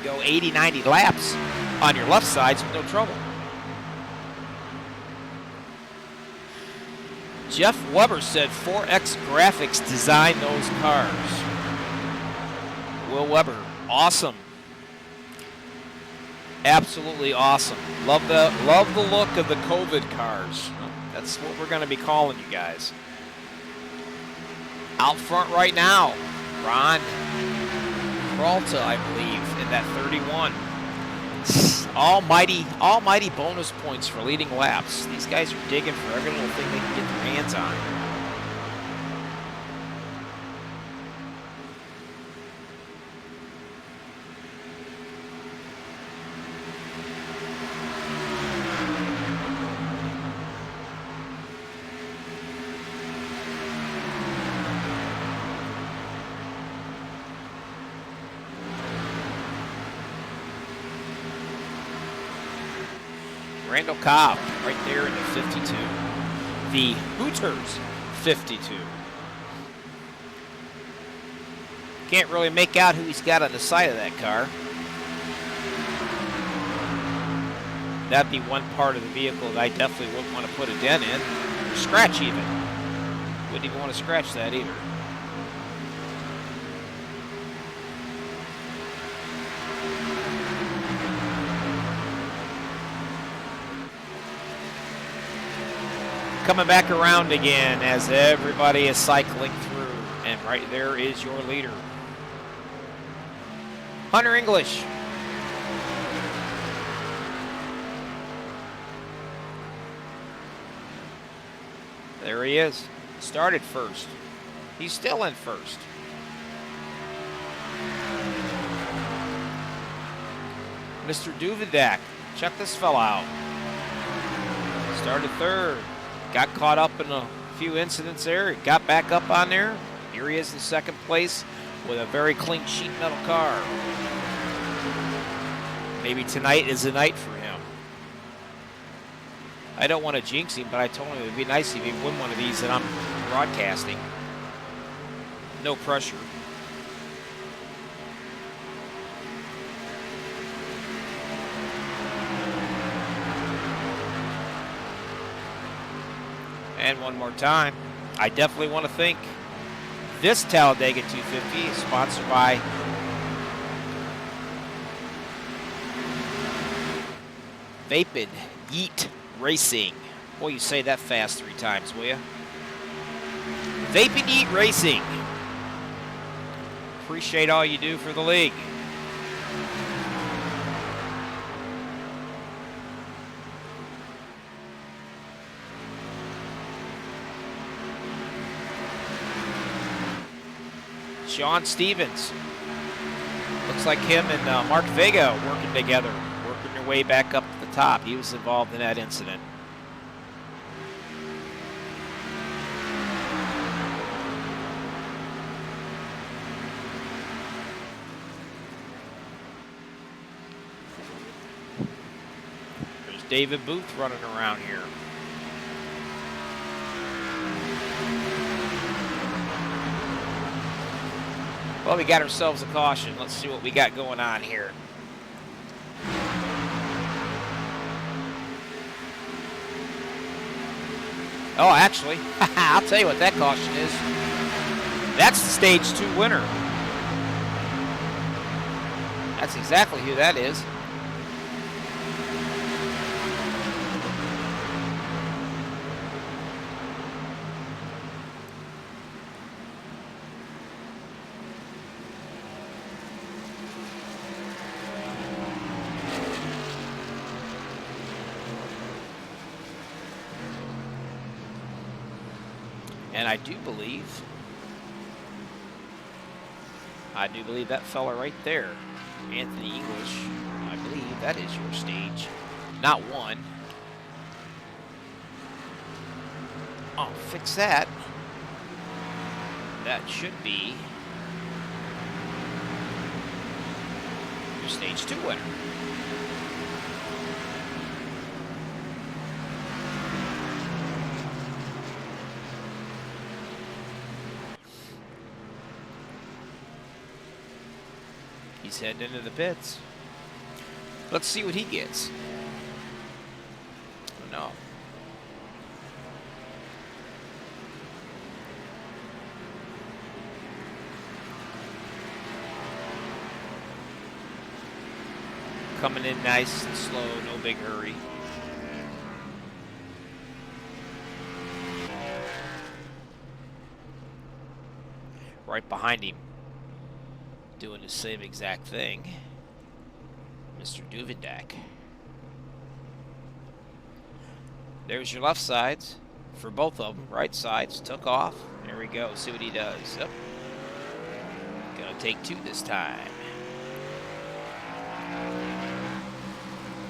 go 80, 90 laps on your left sides with no trouble. Jeff Weber said 4X Graphics designed those cars. Will Weber, awesome. Absolutely awesome. Love the look of the COVID cars. That's what we're going to be calling you guys. Out front right now, Ron Peralta, I believe, in that 31. Almighty bonus points for leading laps. These guys are digging for every little thing they can get their hands on. Randall Cobb right there in the 52. The Hooters 52. Can't really make out who he's got on the side of that car. That'd be one part of the vehicle that I definitely wouldn't want to put a dent in. Or scratch even. Wouldn't even want to scratch that either. Coming back around again as everybody is cycling through. And right there is your leader. Hunter English. There he is. Started first. He's still in first. Mr. Duvidak. Check this fella out. Started third. Got caught up in a few incidents there. Got back up on there. Here he is in second place with a very clean sheet metal car. Maybe tonight is the night for him. I don't want to jinx him, but I told him it would be nice if he win one of these that I'm broadcasting. No pressure. And one more time, I definitely want to thank this Talladega 250, sponsored by Vapid Yeet Racing. Boy, you say that fast 3 times, will you? Vapid Yeet Racing. Appreciate all you do for the league. Sean Stevens. Looks like him and Mark Vega working together, working their way back up to the top. He was involved in that incident. There's David Booth running around here. Well, we got ourselves a caution. Let's see what we got going on here. Oh, actually, I'll tell you what that caution is. That's the Stage 2 winner. That's exactly who that is. And I do believe that fella right there, Anthony English, I believe that is your stage. Not one. I'll fix that. That should be your Stage 2 winner. He's heading into the pits. Let's see what he gets. Oh, no. Coming in nice and slow, no big hurry. Right behind him, doing the same exact thing, Mr. Duvendak. There's your left sides for both of them. Right sides took off. There we go. See what he does. Yep. Gonna take two this time.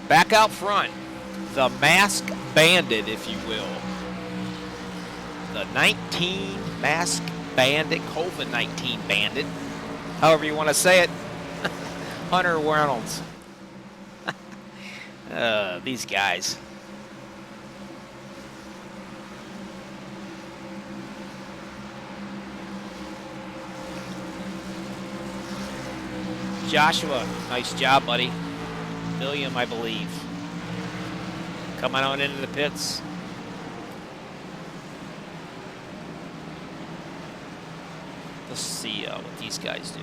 Back out front, the Mask Bandit, if you will. The 19 Mask Bandit, COVID-19 Bandit, however you want to say it. Hunter Reynolds. These guys. Joshua, nice job, buddy. William, I believe. Coming on into the pits. Let's see what these guys do.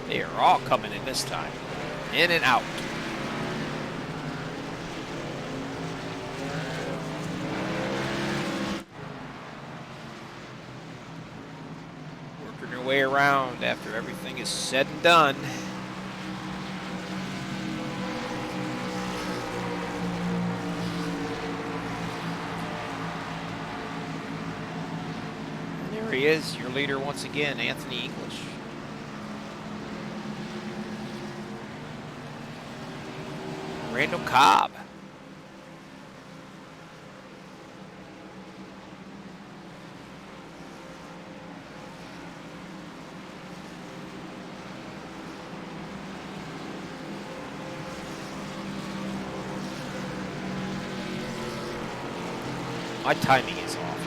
They are all coming in this time. In and out. Working your way around after everything is said and done. And there he is, your leader once again, Anthony English. Randall Cobb. My timing is off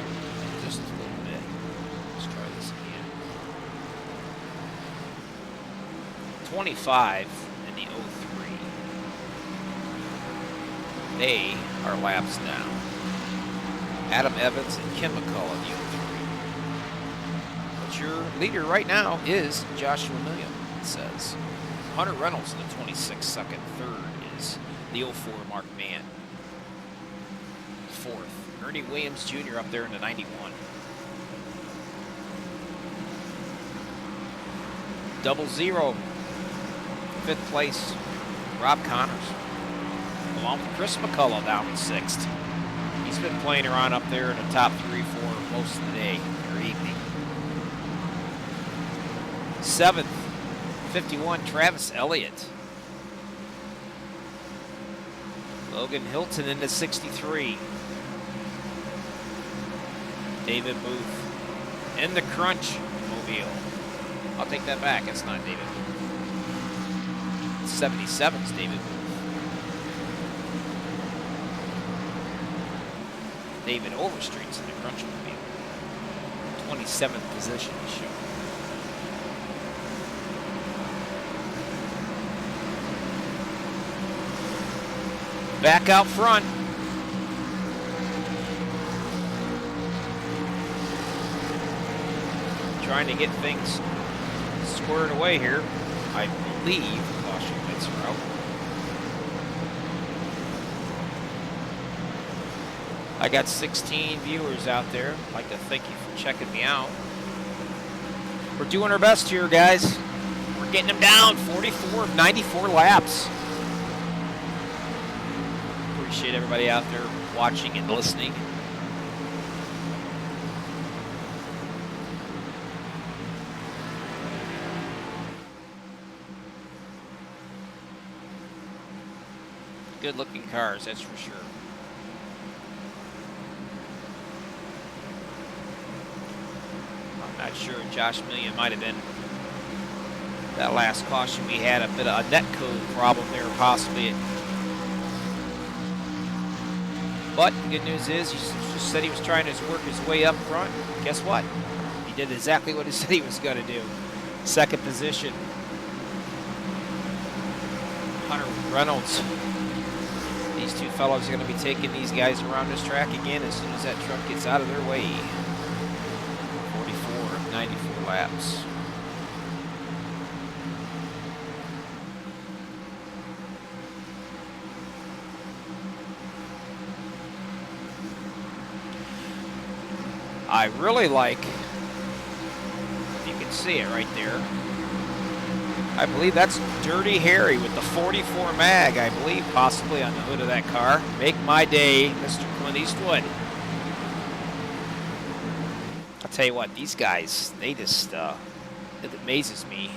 just a little bit. Let's try this again. 25 in the 03. They are laps down. Adam Evans and Kim McCullough, the 03. But your leader right now is Joshua Milliam, it says. Hunter Reynolds in the 26 second. Third is the 04 Mark Mann. Fourth, Ernie Williams Jr. up there in the 91. 00. Fifth place, Rob Connors. Along with Chris McCullough down in sixth. He's been playing around up there in the top 3 for most of the day or evening. Seventh, 51, Travis Elliott. Logan Hilton in the 63. David Booth in the Crunch Mobile. I'll take that back. It's not David Booth. 77's David Booth. David Overstreet's in the Crunch Mobile. 27th position to show. Back out front. Trying to get things squared away here. I believe caution lights are out. I got 16 viewers out there. I'd like to thank you for checking me out. We're doing our best here, guys. We're getting them down. 44 of 94 laps. Appreciate everybody out there watching and listening. Good looking cars, that's for sure. I'm not sure. Josh Million might have been that last caution we had a bit of a net code problem there, possibly. But the good news is, he just said he was trying to work his way up front. Guess what? He did exactly what he said he was going to do. Second position. Hunter Reynolds. These two fellows are going to be taking these guys around this track again as soon as that truck gets out of their way. 44 of 94 laps. I really like, if you can see it right there, I believe that's Dirty Harry with the 44 mag, I believe, possibly on the hood of that car. Make my day, Mr. Clint Eastwood. I'll tell you what, these guys, they just, it amazes me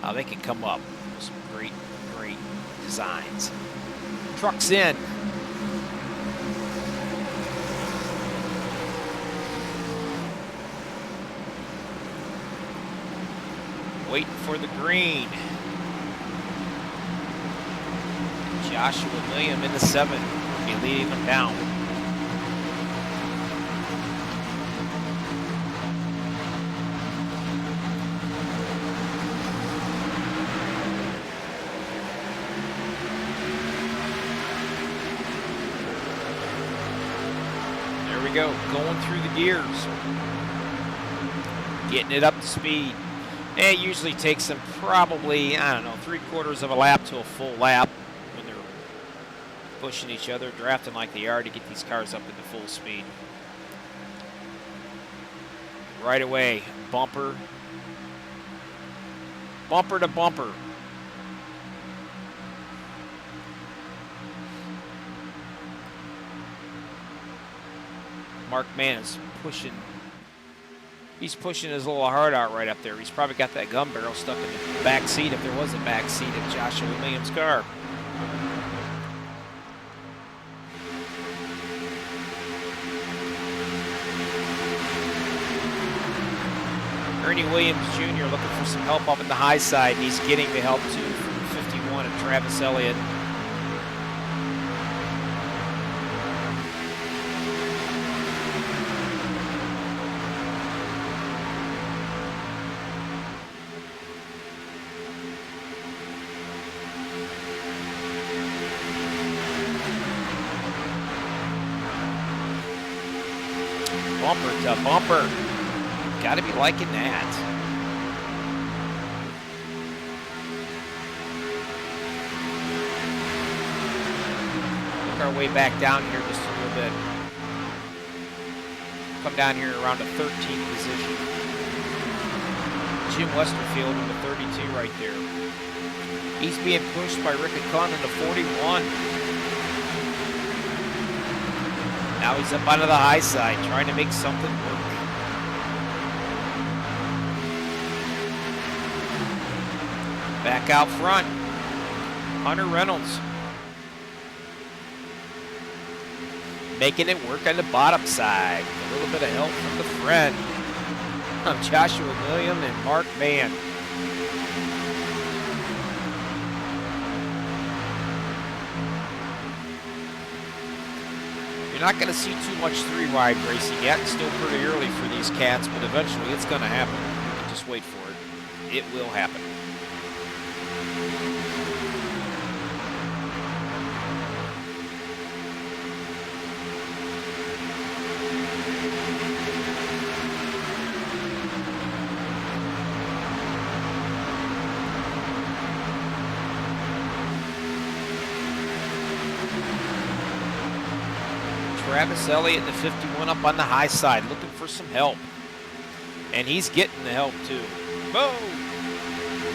how they can come up with some great, great designs. Truck's in. Waiting for the green. Joshua William in the 7th. Be leading them down. There we go. Going through the gears. Getting it up to speed. It usually takes them probably, I don't know, 3/4 of a lap to a full lap when they're pushing each other, drafting like they are to get these cars up into full speed. Right away, bumper. Bumper to bumper. Mark Mann is pushing. He's pushing his little heart out right up there. He's probably got that gun barrel stuck in the back seat, if there was a back seat of Joshua Williams' car. Ernie Williams Jr. looking for some help up in the high side, and he's getting the help too from 51 of Travis Elliott. Bumper to bumper. Gotta be liking that. Work our way back down here just a little bit. Come down here around the 13th position. Jim Westerfield in the 32 right there. He's being pushed by Rick Kahn in the 41. Now he's up onto the high side, trying to make something work. Back out front, Hunter Reynolds. Making it work on the bottom side. A little bit of help from the friend of Joshua William and Mark Mann. You're not going to see too much 3-wide racing yet. It's still pretty early for these cats, but eventually it's going to happen. Just wait for it. It will happen. Travis Elliott in the 51 up on the high side, looking for some help. And he's getting the help too. Whoa!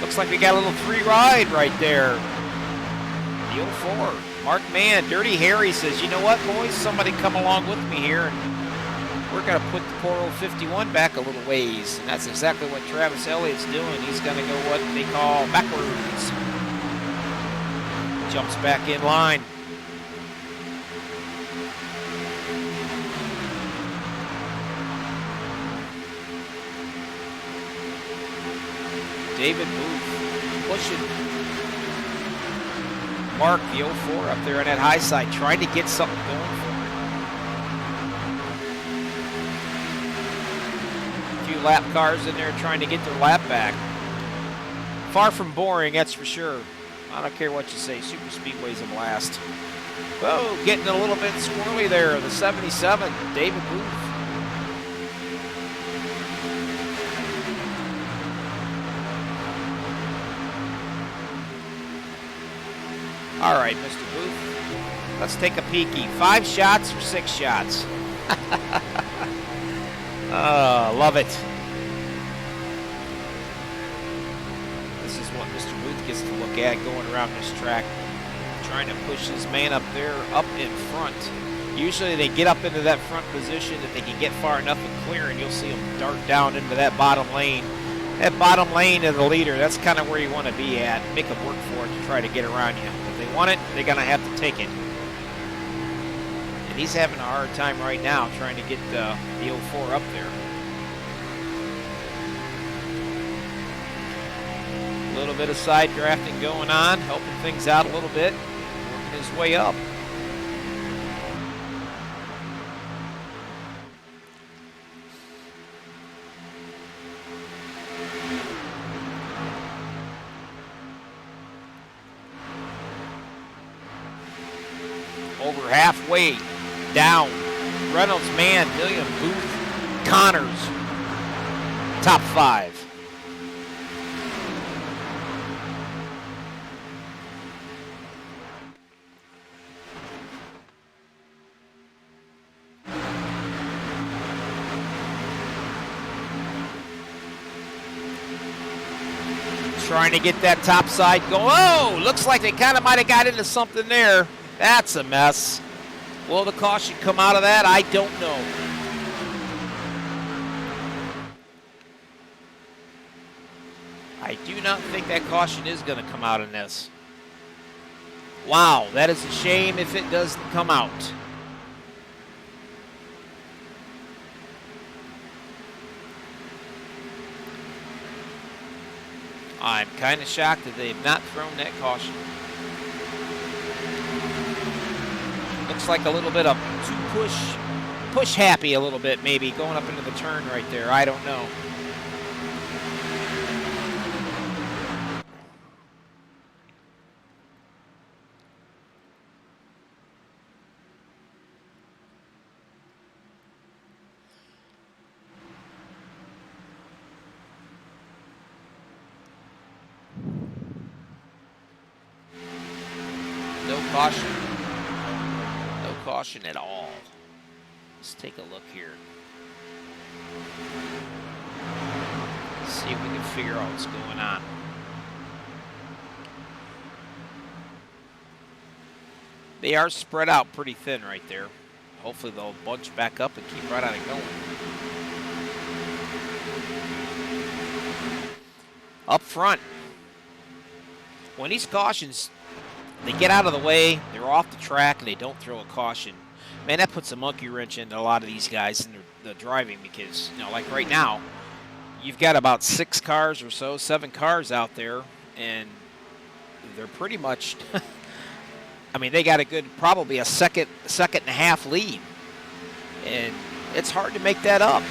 Looks like we got a little 3-ride right there. The 04. Mark Mann, Dirty Harry says, you know what, boys? Somebody come along with me here. And we're going to put the poor old 51 back a little ways. And that's exactly what Travis Elliott's doing. He's going to go what they call backwards. Jumps back in line. David Booth pushing Mark, the 04, up there on that high side, trying to get something going for him. A few lap cars in there trying to get their lap back. Far from boring, that's for sure. I don't care what you say, Super Speedway's a blast. Whoa, getting a little bit squirrely there, the 77, David Booth. All right, Mr. Booth, let's take a peeky. 5 shots or 6 shots? Love it. This is what Mr. Booth gets to look at going around this track, trying to push his man up there, up in front. Usually they get up into that front position if they can get far enough and clear, and you'll see them dart down into that bottom lane. That bottom lane of the leader, that's kind of where you want to be at. Make them work for it to try to get around you. If they want it, they're going to have to take it. And he's having a hard time right now trying to get the 04 up there. A little bit of side drafting going on, helping things out a little bit, working his way up. Over halfway down. Reynolds, Mann, William, Booth, Connors. Top 5. Trying to get that top side going. Oh, looks like they kind of might have got into something there. That's a mess. Will the caution come out of that? I don't know. I do not think that caution is going to come out in this. Wow, that is a shame if it doesn't come out. I'm kind of shocked that they've not thrown that caution. Looks like a little bit of too push happy a little bit maybe going up into the turn right there. I don't know. No caution. No caution at all. Let's take a look here. See if we can figure out what's going on. They are spread out pretty thin right there. Hopefully they'll bunch back up and keep right on it going. Up front, when these cautions, they get out of the way, they're off the track, and they don't throw a caution. Man, that puts a monkey wrench into a lot of these guys in the driving because, you know, like right now, you've got about 6 cars or so, 7 cars out there, and they're pretty much, I mean, they got a good, probably a second and a half lead And it's hard to make that up.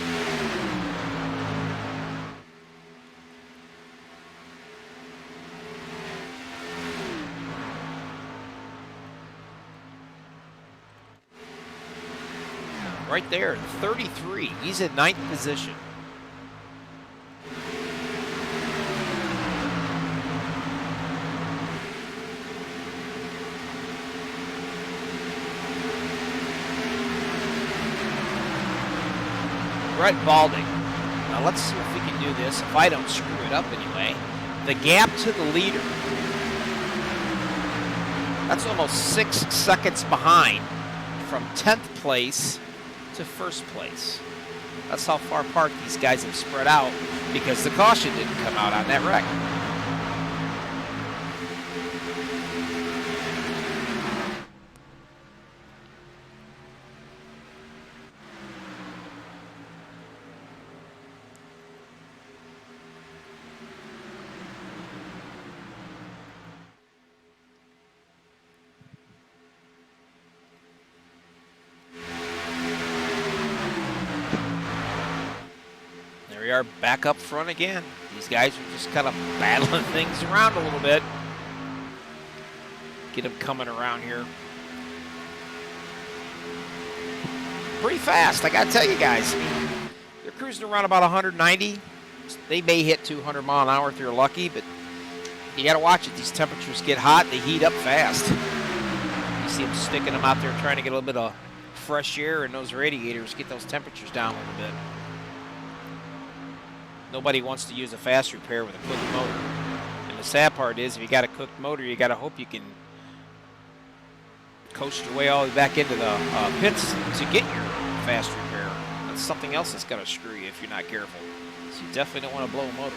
Right there, 33. He's in 9th position. Brett Balding. Now let's see if we can do this, if I don't screw it up anyway. The gap to the leader. That's almost 6 seconds behind from 10th place to 1st place. That's how far apart these guys have spread out because the caution didn't come out on that wreck. We are back up front again. These guys are just kind of battling things around a little bit. Get them coming around here. Pretty fast, I gotta tell you guys. I mean, they're cruising around about 190. They may hit 200 mile an hour if you're lucky, but you gotta watch it. These temperatures get hot, they heat up fast. You see them sticking them out there trying to get a little bit of fresh air in those radiators, get those temperatures down a little bit. Nobody wants to use a fast repair with a cooked motor. And the sad part is, if you got a cooked motor, you got to hope you can coast your way all the way back into the pits to get your fast repair. That's something else that's going to screw you if you're not careful. So you definitely don't want to blow a motor.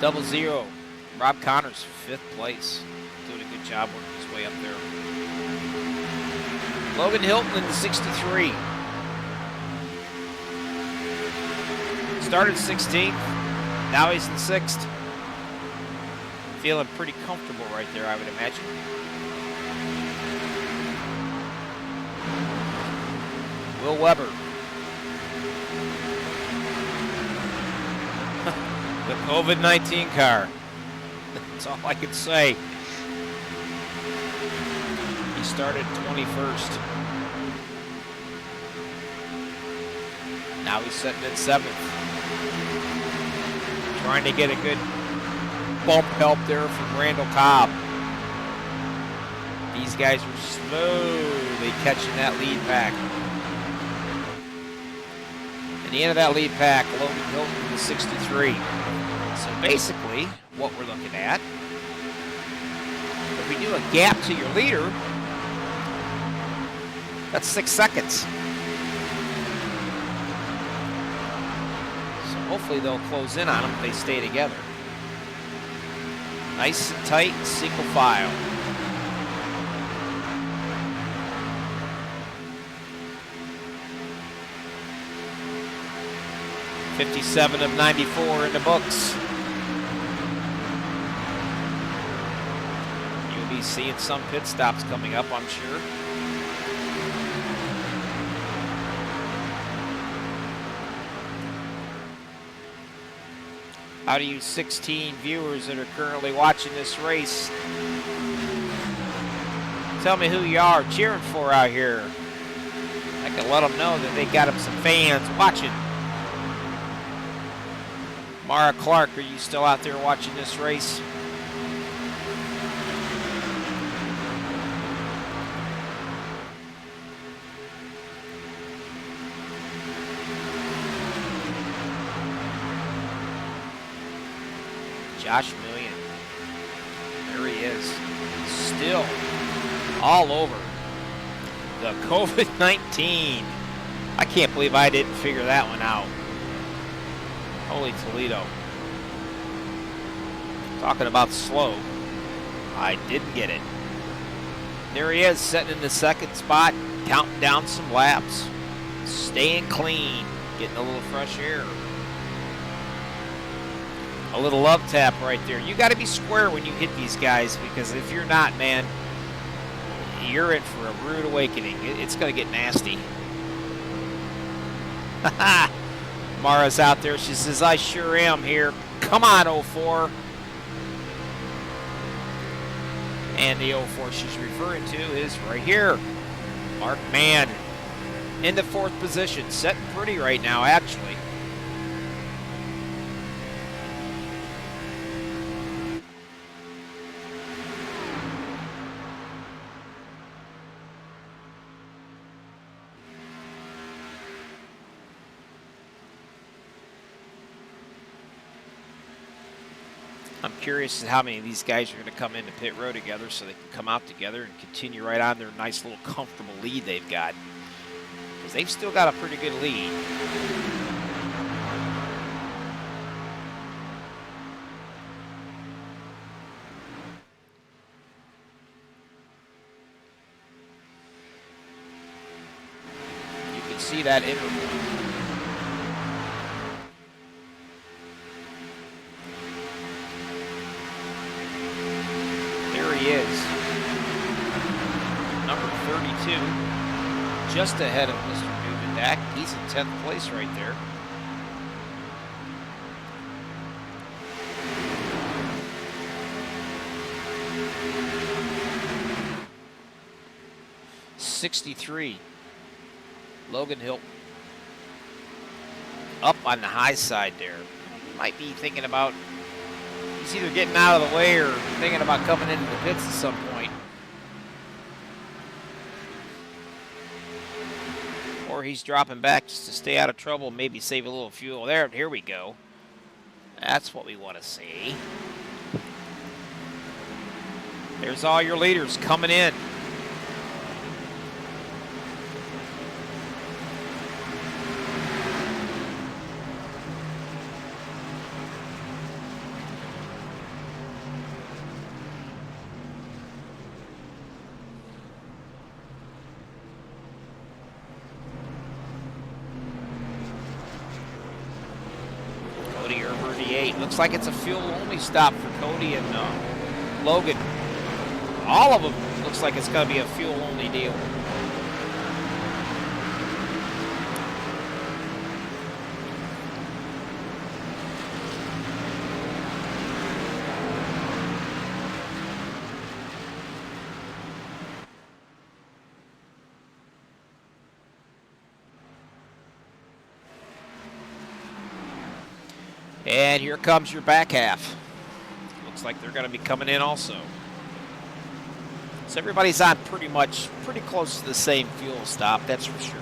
Double zero. Rob Connors, 5th place. Doing a good job working his way up there. Logan Hilton in the 63. Started 16th. Now he's in 6th. Feeling pretty comfortable right there, I would imagine. Will Weber. The COVID-19 car. That's all I can say. He started 21st. Now he's sitting at 7th. Trying to get a good bump help there from Randall Cobb. These guys are slowly catching that lead pack. At the end of that lead pack, Logan Hilton with 63. So basically, what we're looking at, if we do a gap to your leader, that's 6 seconds. So hopefully they'll close in on them if they stay together. Nice and tight, single file. .57 of 94 in the books. You'll be seeing some pit stops coming up, I'm sure. Out of you 16 viewers that are currently watching this race, tell me who you are cheering for out here. I can let them know that they got them some fans watching. Mara Clark, are you still out there watching this race? Josh Million. There he is. Still all over the COVID-19. I can't believe I didn't figure that one out. Holy Toledo. Talking about slow. I didn't get it. There he is, sitting in the 2nd spot, counting down some laps. Staying clean. Getting a little fresh air. A little love tap right there. You got to be square when you hit these guys, because if you're not, man, you're in for a rude awakening. It's going to get nasty. Mara's out there. She says, I sure am here. Come on, 04. And the 04 she's referring to is right here. Mark Mann in the 4th position. Setting pretty right now, actually. I'm curious as to how many of these guys are going to come into pit row together so they can come out together and continue right on their nice little comfortable lead they've got. Because they've still got a pretty good lead. You can see that interval. He is number 32, just ahead of Mr. Nuvendak. He's in 10th place right there. '63, Logan Hill, up on the high side there. Might be thinking about. He's either getting out of the way or thinking about coming into the pits at some point. Or he's dropping back just to stay out of trouble, maybe save a little fuel. There, here we go. That's what we want to see. There's all your leaders coming in. Looks like it's a fuel-only stop for Cody and Logan. All of them looks like it's going to be a fuel-only deal. And here comes your back half. Looks like they're going to be coming in also. So everybody's on pretty close to the same fuel stop, that's for sure.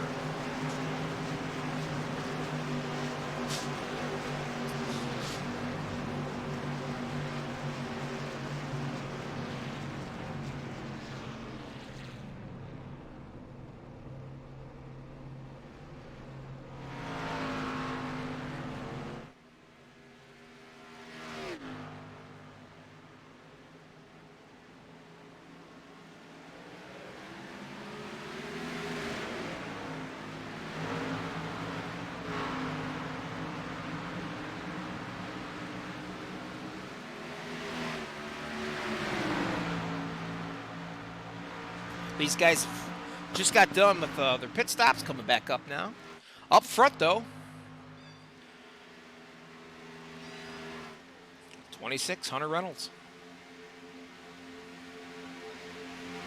These guys just got done with their pit stops, coming back up now. Up front, though, 26, Hunter Reynolds.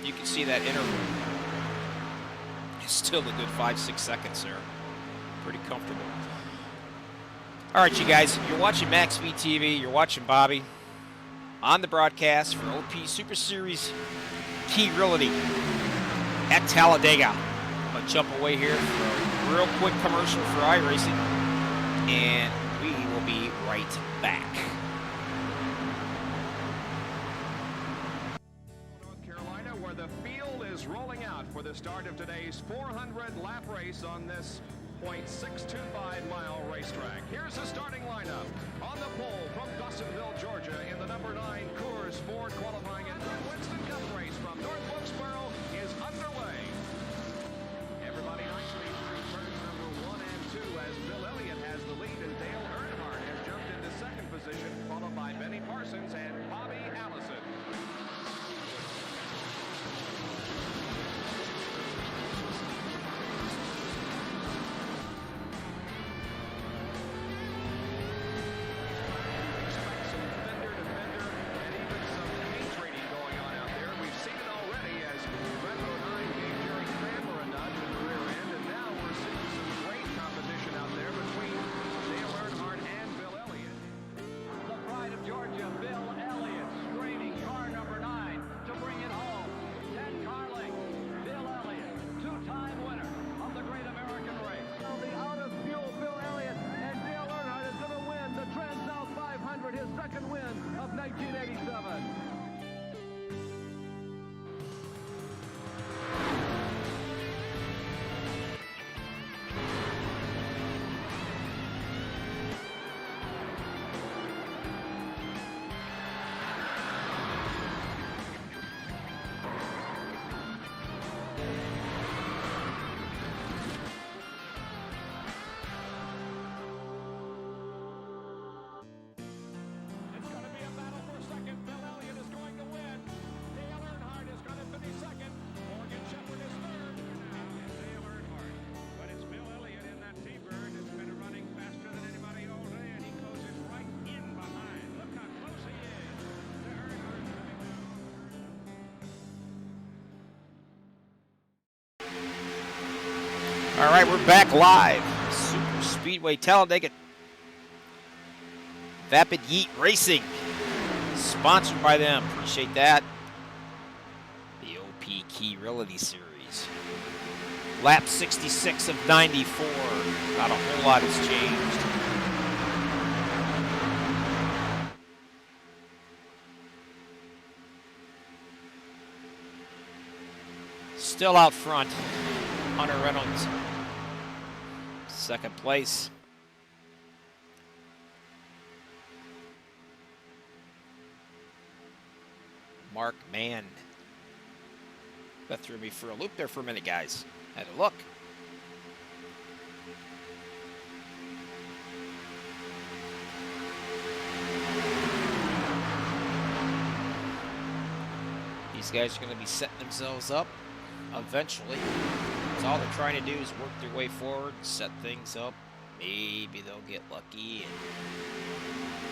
You can see that interval. It's still a good 5-6 seconds there. Pretty comfortable. All right, you guys, you're watching MaxspeedTV. You're watching Bobby on the broadcast for OP Super Series Key Realty at Talladega. I'm going to jump away here for a real quick commercial for iRacing, and we will be right back. North Carolina, where the field is rolling out for the start of today's 400-lap race on this .625-mile racetrack. Here's the starting lineup. On the pole from Dawsonville, Georgia, in the number 9 Coors Ford qualifying and Winston Cup race from North Wilkesboro is underway. Everybody nicely through turns number 1 and 2 as Bill All right, we're back live. Super Speedway Talladega. Vapid Yeet Racing. Sponsored by them. Appreciate that. The OP Key Realty Series. Lap 66 of 94. Not a whole lot has changed. Still out front, Hunter Reynolds, second place. Mark Mann. That threw me for a loop there for a minute, guys. Had to look. These guys are going to be setting themselves up eventually. So all they're trying to do is work their way forward, set things up. Maybe they'll get lucky and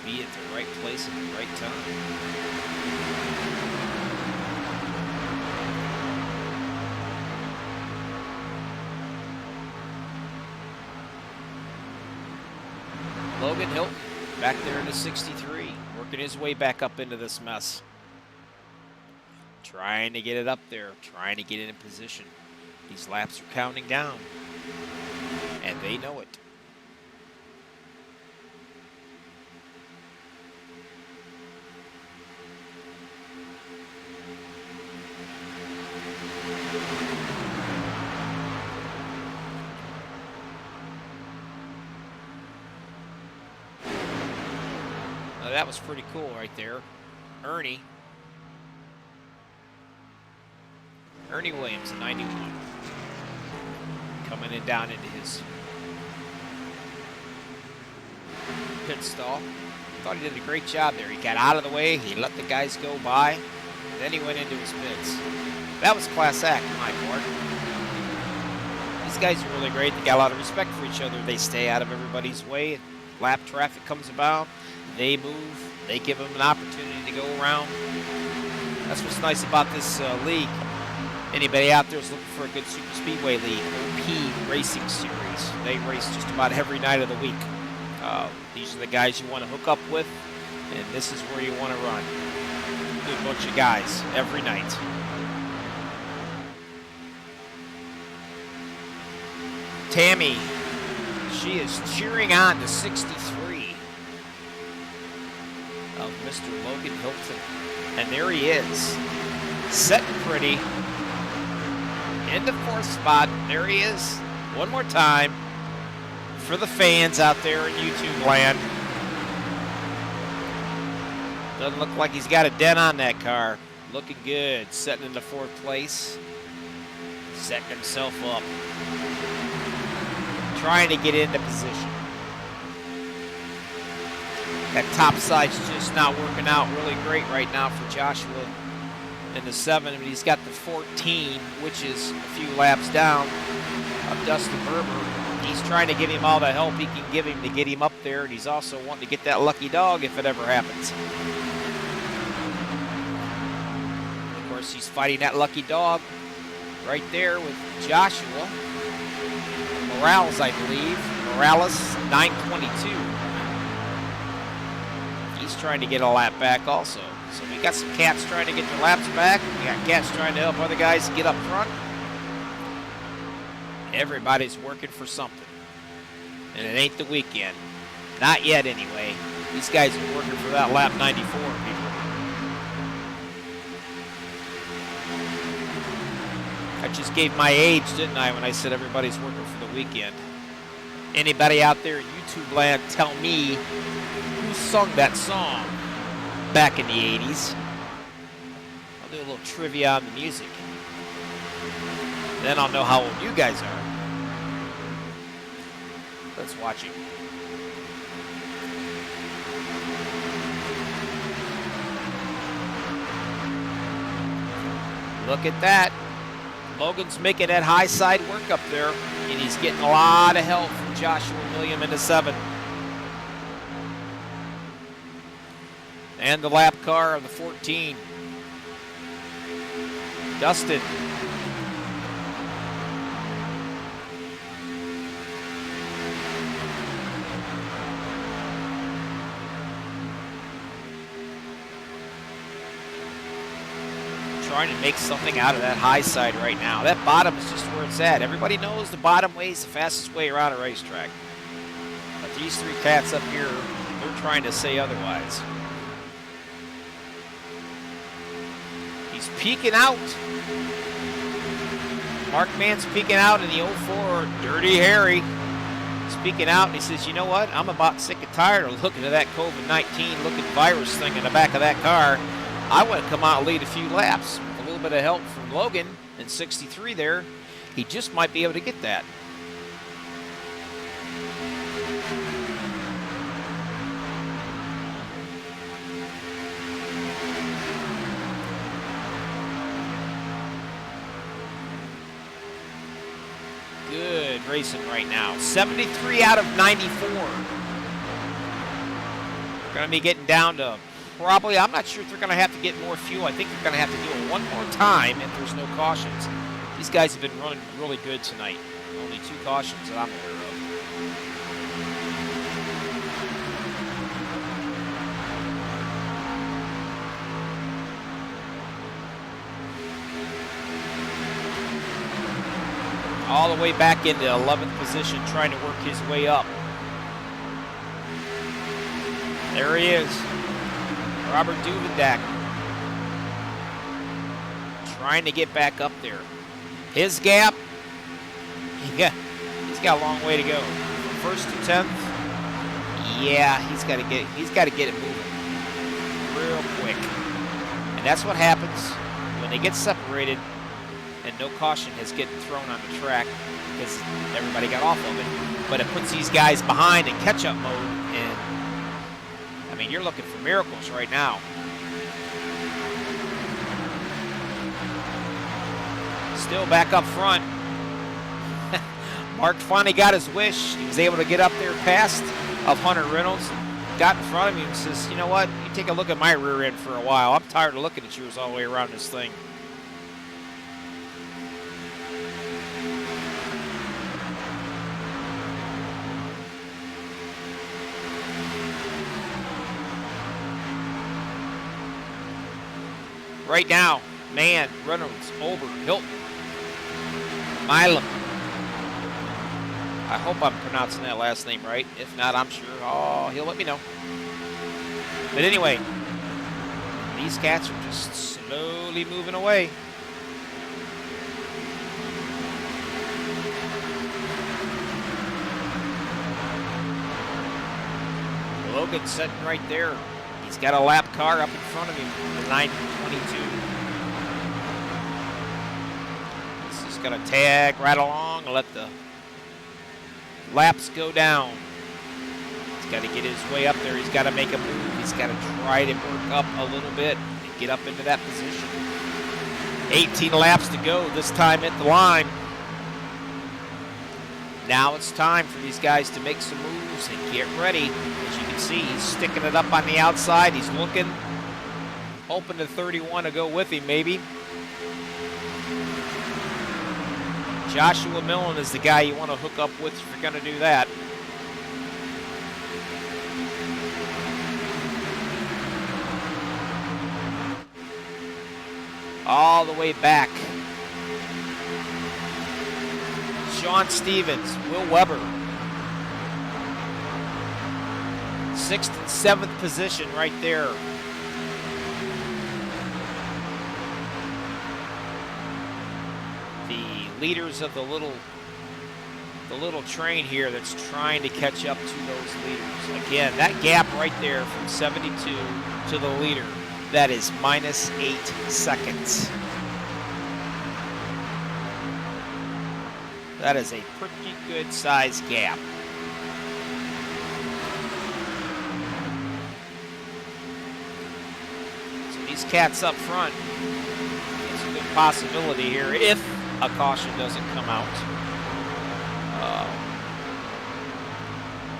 be at the right place at the right time. Logan Hilton back there in the 63, working his way back up into this mess. Trying to get it up there, trying to get it in position. These laps are counting down, and they know it. Now that was pretty cool right there. Ernie Williams in 91. Coming in down into his pit stall. Thought he did a great job there. He got out of the way, he let the guys go by, then he went into his pits. That was class act, my board. These guys are really great. They got a lot of respect for each other. They stay out of everybody's way. Lap traffic comes about, they move, they give them an opportunity to go around. That's what's nice about this league. Anybody out there is looking for a good Super Speedway League, OP Racing Series. They race just about every night of the week. These are the guys you want to hook up with, and this is where you want to run. Good bunch of guys every night. Tammy, she is cheering on the 63 of Mr. Logan Hilton. And there he is, setting pretty. In the fourth spot, there he is, one more time for the fans out there in YouTube land. Doesn't look like he's got a dent on that car. Looking good, setting into fourth place, setting himself up, trying to get into position. That top side's just not working out really great right now for Joshua in the 7, but he's got the 14, which is a few laps down of Dustin Berber. He's trying to give him all the help he can give him to get him up there, and he's also wanting to get that lucky dog if it ever happens. Of course, he's fighting that lucky dog right there with Joshua Morales, I believe. Morales, 922. He's trying to get a lap back also. So we got some cats trying to get their laps back. We got cats trying to help other guys get up front. Everybody's working for something. And it ain't the weekend. Not yet, anyway. These guys are working for that lap 94, people. I just gave my age, didn't I, when I said everybody's working for the weekend. Anybody out there in YouTube land, tell me who sung that song back in the 80s. I'll do a little trivia on the music. Then I'll know how old you guys are. Let's watch it. Look at that. Logan's making that high side work up there, and he's getting a lot of help from Joshua William in the 7. And the lap car of the 14. Dustin. trying to make something out of that high side right now. That bottom is just where it's at. Everybody knows the bottom way is the fastest way around a racetrack. But these three cats up here, they're trying to say otherwise. He's peeking out. Mark Mann's peeking out in the 04 Dirty Harry. He's peeking out and he says, you know what? I'm about sick and tired of looking at that COVID-19 looking virus thing in the back of that car. I want to come out and lead a few laps. With a little bit of help from Logan in 63 there, he just might be able to get that. Good racing right now. 73 out of 94. We're going to be getting down to probably, I'm not sure if they're going to have to get more fuel. I think they're going to have to do it one more time if there's no cautions. These guys have been running really good tonight. Only 2 cautions that I'm aware of. All the way back into 11th position, trying to work his way up. There he is. Robert Duvendak. Trying to get back up there. His gap, he's got a long way to go. From 1st to 10th, yeah, he's got to get it moving real quick. And that's what happens when they get separated and no caution is getting thrown on the track because everybody got off of it. But it puts these guys behind in catch-up mode, and I mean, you're looking for miracles right now. Still back up front. Mark finally got his wish. He was able to get up there past of Hunter Reynolds. Got in front of him and says, you know what, you take a look at my rear end for a while. I'm tired of looking at yours all the way around this thing. Right now, Mann, Reynolds, Ober, Hilton, Milam. I hope I'm pronouncing that last name right. If not, I'm sure he'll let me know. But anyway, these cats are just slowly moving away. Logan sitting right there. He's got a lap car up in front of him, the 922. He's just going to tag right along and let the laps go down. He's got to get his way up there. He's got to make a move. He's got to try to work up a little bit and get up into that position. 18 laps to go this time at the line. Now it's time for these guys to make some moves and get ready. As you can see, he's sticking it up on the outside. He's looking, hoping the 31 to go with him, maybe. Joshua Millen is the guy you want to hook up with if you're going to do that. All the way back. Sean Stevens, Will Weber. 6th and 7th position right there. The leaders of the little train here that's trying to catch up to those leaders. Again, that gap right there from 72 to the leader, that is -8 seconds. That is a pretty good size gap. So these cats up front, it's a good possibility here if a caution doesn't come out.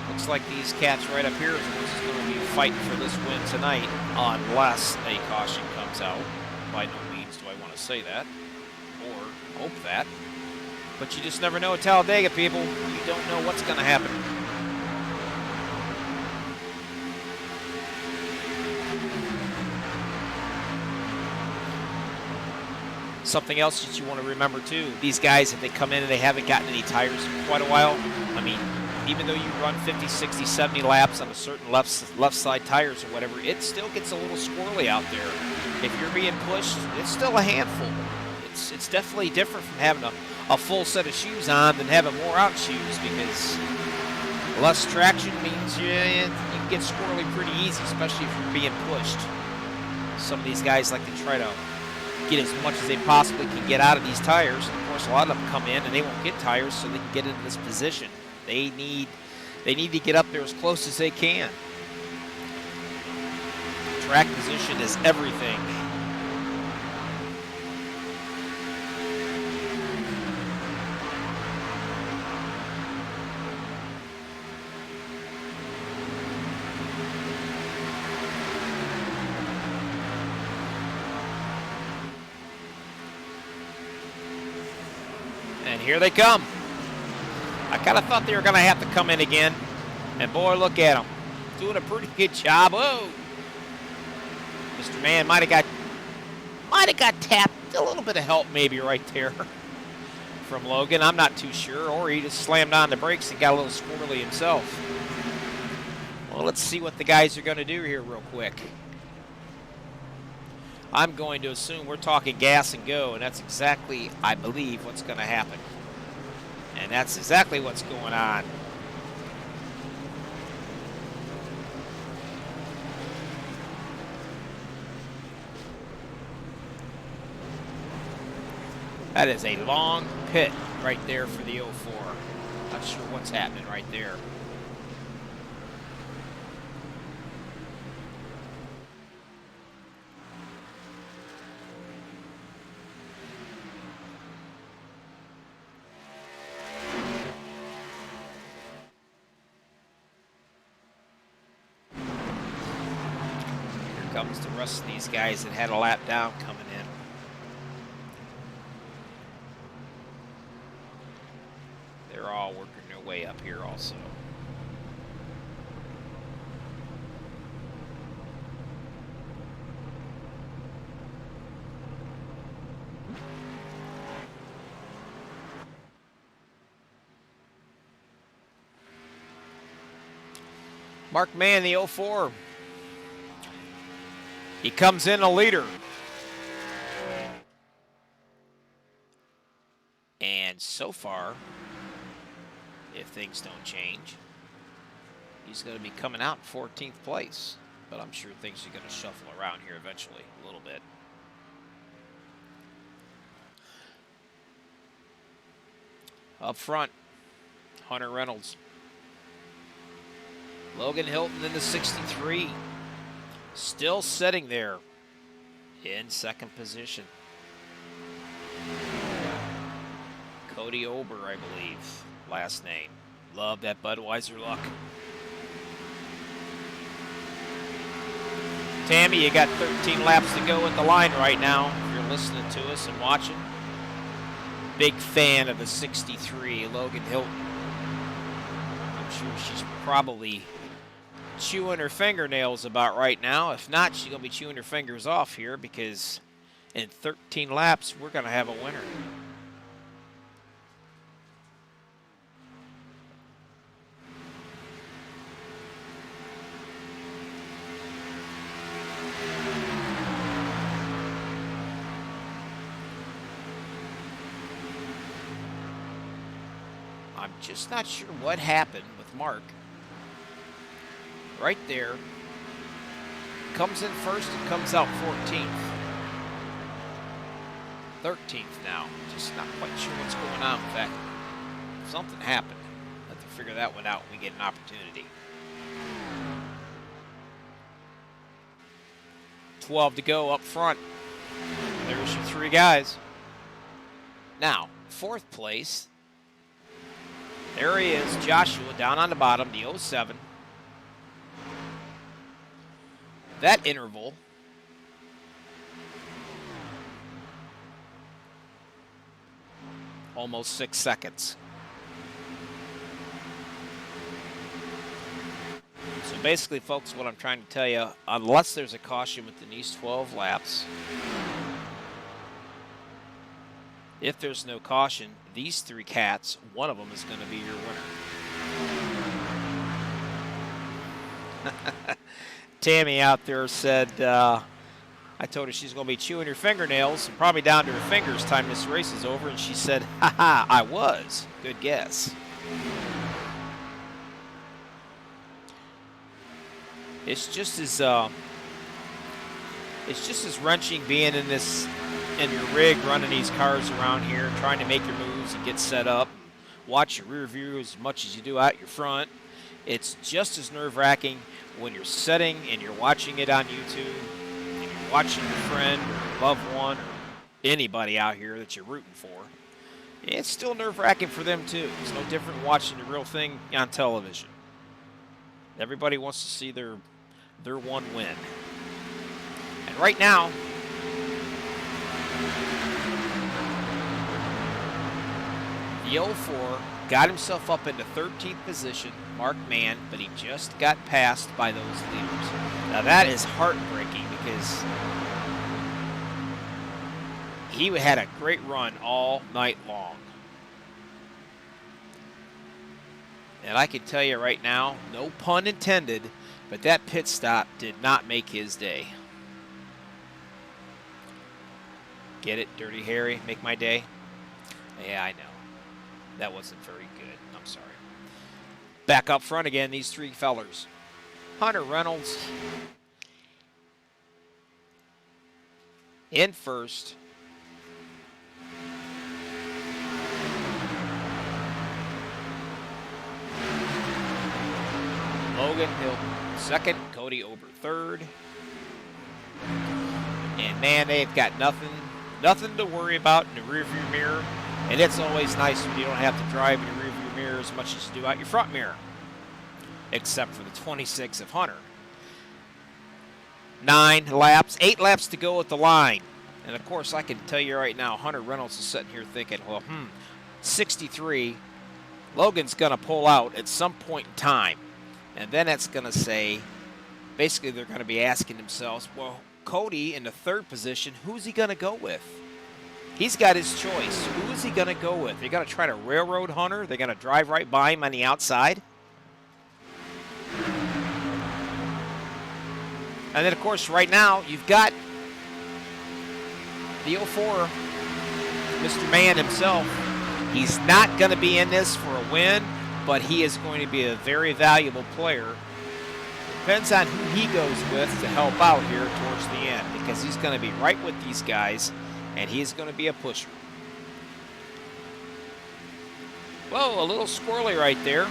Looks like these cats right up here is going to be fighting for this win tonight unless a caution comes out. By no means do I want to say that or hope that. But you just never know at Talladega, people. You don't know what's going to happen. Something else that you want to remember too, these guys, if they come in and they haven't gotten any tires in quite a while, I mean, even though you run 50, 60, 70 laps on a certain left side tires or whatever, it still gets a little squirrely out there. If you're being pushed, it's still a handful. It's definitely different from having a full set of shoes on than having more out shoes, because less traction means you can get squirrely pretty easy, especially if you're being pushed. Some of these guys like to try to get as much as they possibly can get out of these tires. And of course, a lot of them come in and they won't get tires, so they can get into this position. They need to get up there as close as they can. Track position is everything. And here they come. I kind of thought they were going to have to come in again. And boy, look at them. Doing a pretty good job. Whoa. Mr. Man might have got tapped. A little bit of help maybe right there from Logan. I'm not too sure. Or he just slammed on the brakes and got a little squirrely himself. Well, let's see what the guys are going to do here real quick. I'm going to assume we're talking gas and go, and that's exactly, I believe, what's going to happen. And that's exactly what's going on. That is a long pit right there for the 04. Not sure what's happening right there. Comes the rest of these guys that had a lap down coming in. They're all working their way up here also. Mark Mann, the 04. He comes in a leader. And so far, if things don't change, he's going to be coming out in 14th place. But I'm sure things are going to shuffle around here eventually a little bit. Up front, Hunter Reynolds. Logan Hilton in the 63. Still sitting there in second position. Cody Ober, I believe, last name. Love that Budweiser luck. Tammy, you got 13 laps to go at the line right now, if you're listening to us and watching. Big fan of the 63, Logan Hilton. I'm sure she's probably chewing her fingernails about right now. If not, she's going to be chewing her fingers off here, because in 13 laps, we're going to have a winner. I'm just not sure what happened with Mark. Right there. Comes in first and comes out 14th. 13th now. Just not quite sure what's going on with that. Something happened. Have to figure that one out when we get an opportunity. 12 to go up front. There's your three guys. Now, fourth place. There he is, Joshua, down on the bottom, the 07. That interval almost 6 seconds. So basically, folks, what I'm trying to tell you, unless there's a caution within these 12 laps, if there's no caution, these 3 cats, one of them is going to be your winner. Tammy out there said, I told her she's going to be chewing her fingernails and probably down to her fingers time this race is over, and she said, haha, I was. Good guess. It's just as wrenching being in your rig, running these cars around here, trying to make your moves and get set up, watch your rear view as much as you do out your front. It's just as nerve-wracking when you're setting and you're watching it on YouTube, and you're watching your friend or loved one or anybody out here that you're rooting for. It's still nerve-wracking for them too. It's no different than watching the real thing on television. Everybody wants to see their one win. And right now, the 04 got himself up into 13th position, Mark Mann, but he just got passed by those leaders. Now that is heartbreaking because he had a great run all night long. And I can tell you right now, no pun intended, but that pit stop did not make his day. Get it, Dirty Harry? Make my day? Yeah, I know. That wasn't very good. I'm sorry. Back up front again, these 3 fellers. Hunter Reynolds in first. Logan Hilton second, Cody Ober third. And man, they've got nothing to worry about in the rearview mirror. And it's always nice when you don't have to drive in your rearview mirror as much as you do out your front mirror. Except for the 26 of Hunter. 8 laps to go at the line. And of course, I can tell you right now, Hunter Reynolds is sitting here thinking, well, 63, Logan's going to pull out at some point in time. And then it's going to say, basically they're going to be asking themselves, well, Cody in the 3rd position, who's he going to go with? He's got his choice. Who is he going to go with? They're going to try to railroad Hunter? They're going to drive right by him on the outside? And then, of course, right now, you've got the 04, Mr. Mann himself. He's not going to be in this for a win, but he is going to be a very valuable player. Depends on who he goes with to help out here towards the end, because he's going to be right with these guys, and he's going to be a pusher. Whoa, a little squirrely right there.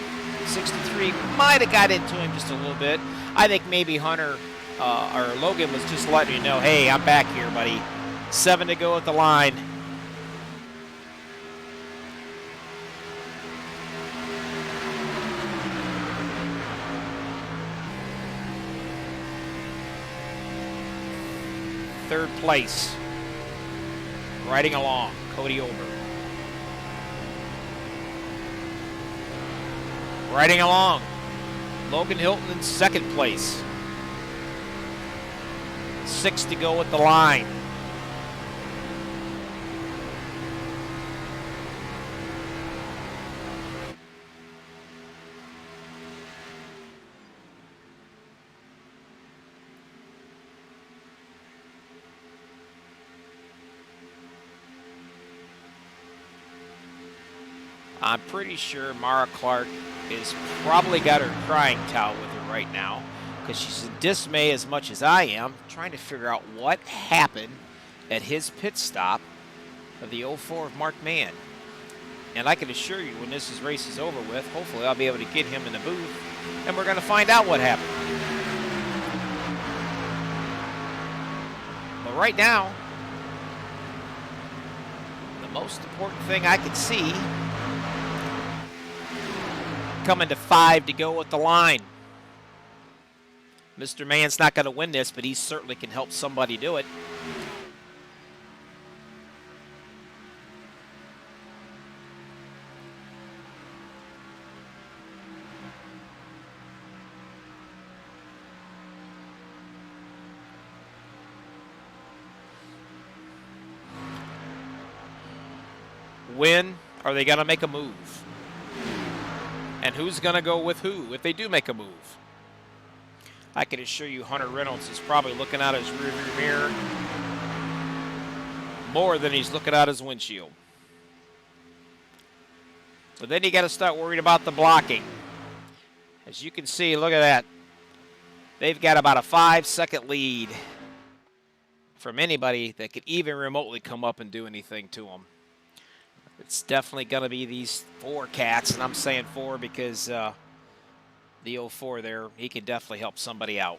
63 might have got into him just a little bit. I think maybe Hunter or Logan was just letting you know, hey, I'm back here, buddy. 7 to go at the line. Third place. Riding along, Cody Ober. Riding along, Logan Hilton in 2nd place. 6 to go at the line. I'm pretty sure Mara Clark is probably got her crying towel with her right now, because she's in dismay as much as I am, trying to figure out what happened at his pit stop of the 04 of Mark Mann. And I can assure you, when this race is over with, hopefully I'll be able to get him in the booth, and we're going to find out what happened. But right now, the most important thing I can see, coming to 5 to go at the line. Mr. Mann's not going to win this, but he certainly can help somebody do it. win, or are they going to make a move? And who's going to go with who if they do make a move? I can assure you Hunter Reynolds is probably looking out his rearview mirror more than he's looking out his windshield. But then you got to start worrying about the blocking. As you can see, look at that. They've got about a 5-second lead from anybody that could even remotely come up and do anything to them. It's definitely going to be these 4 cats, and I'm saying 4 because the 04 there, he can definitely help somebody out.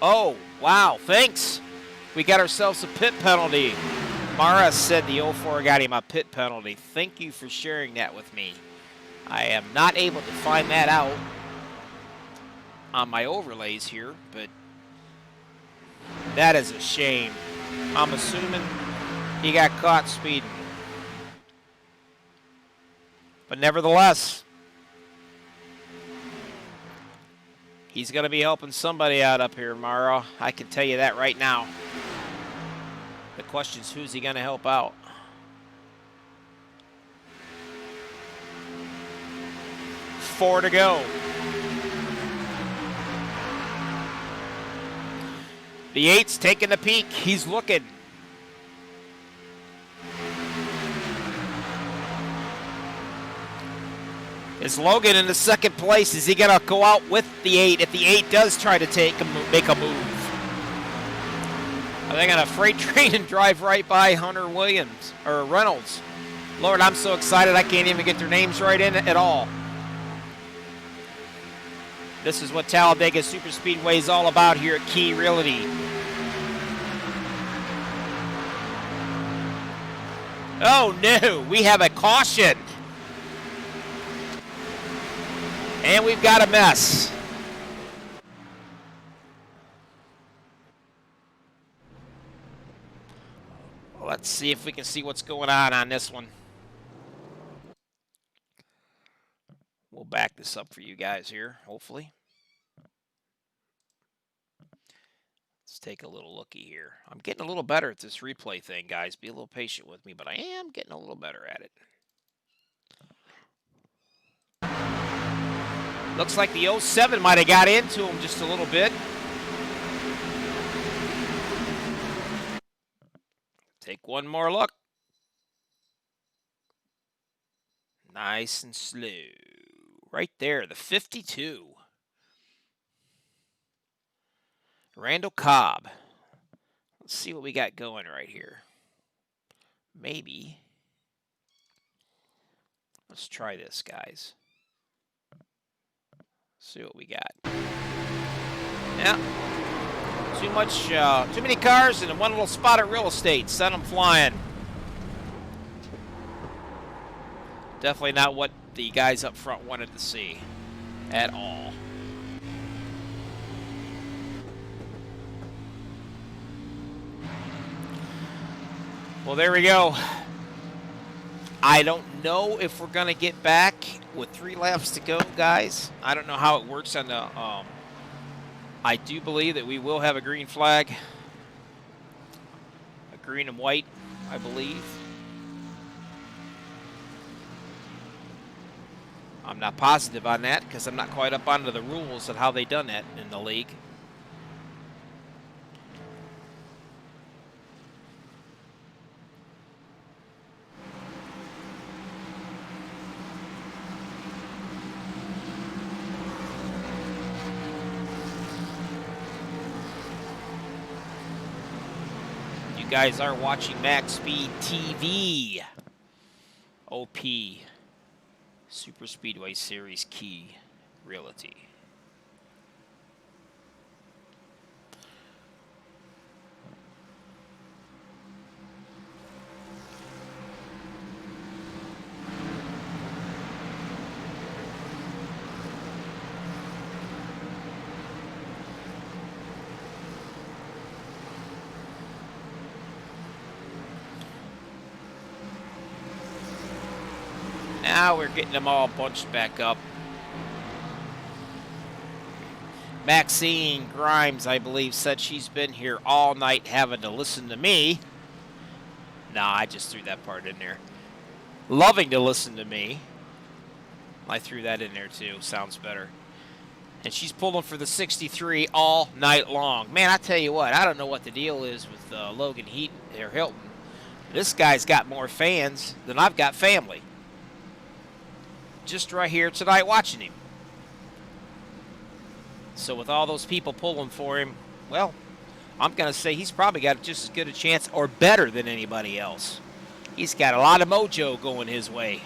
Oh, wow, thanks. We got ourselves a pit penalty. Mara said the 04 got him a pit penalty. Thank you for sharing that with me. I am not able to find that out on my overlays here, but that is a shame. I'm assuming he got caught speeding. But nevertheless, he's going to be helping somebody out up here, Mara. I can tell you that right now. The question is, who's he going to help out? Four to go. The 8's taking the peek. He's looking. Is Logan in the second place? Is he going to go out with the 8 if the 8 does try to make a move? Are they going to freight train and drive right by Hunter Williams or Reynolds? Lord, I'm so excited I can't even get their names right in at all. This is what Talladega Superspeedway is all about here at Key Realty. Oh no, we have a caution. And we've got a mess. Let's see if we can see what's going on this one. We'll back this up for you guys here, hopefully. Let's take a little looky here. I'm getting a little better at this replay thing, guys. Be a little patient with me, but I am getting a little better at it. Looks like the 07 might have got into him just a little bit. Take one more look. Nice and slow. Right there, the 52. Randall Cobb. Let's see what we got going right here. Maybe. Let's try this, guys. See what we got. Yeah. Too many cars in one little spot of real estate. Send them flying. Definitely not what the guys up front wanted to see at all. Well, there we go. I don't know if we're going to get back with 3 laps to go, guys. I don't know how it works on the... I do believe that we will have a green flag. A green and white, I believe. I'm not positive on that because I'm not quite up onto the rules of how they done that in the league. You guys are watching MaxspeedTV. OP. Super Speedway Series Key Realty. Now we're getting them all bunched back up. Maxine Grimes, I believe, said she's been here all night having to listen to me. Nah, I just threw that part in there. Loving to listen to me. I threw that in there too. Sounds better. And she's pulling for the 63 all night long. Man, I tell you what, I don't know what the deal is with Logan Hilton. This guy's got more fans than I've got family. Just right here tonight watching him. So with all those people pulling for him, well, I'm going to say he's probably got just as good a chance or better than anybody else. He's got a lot of mojo going his way.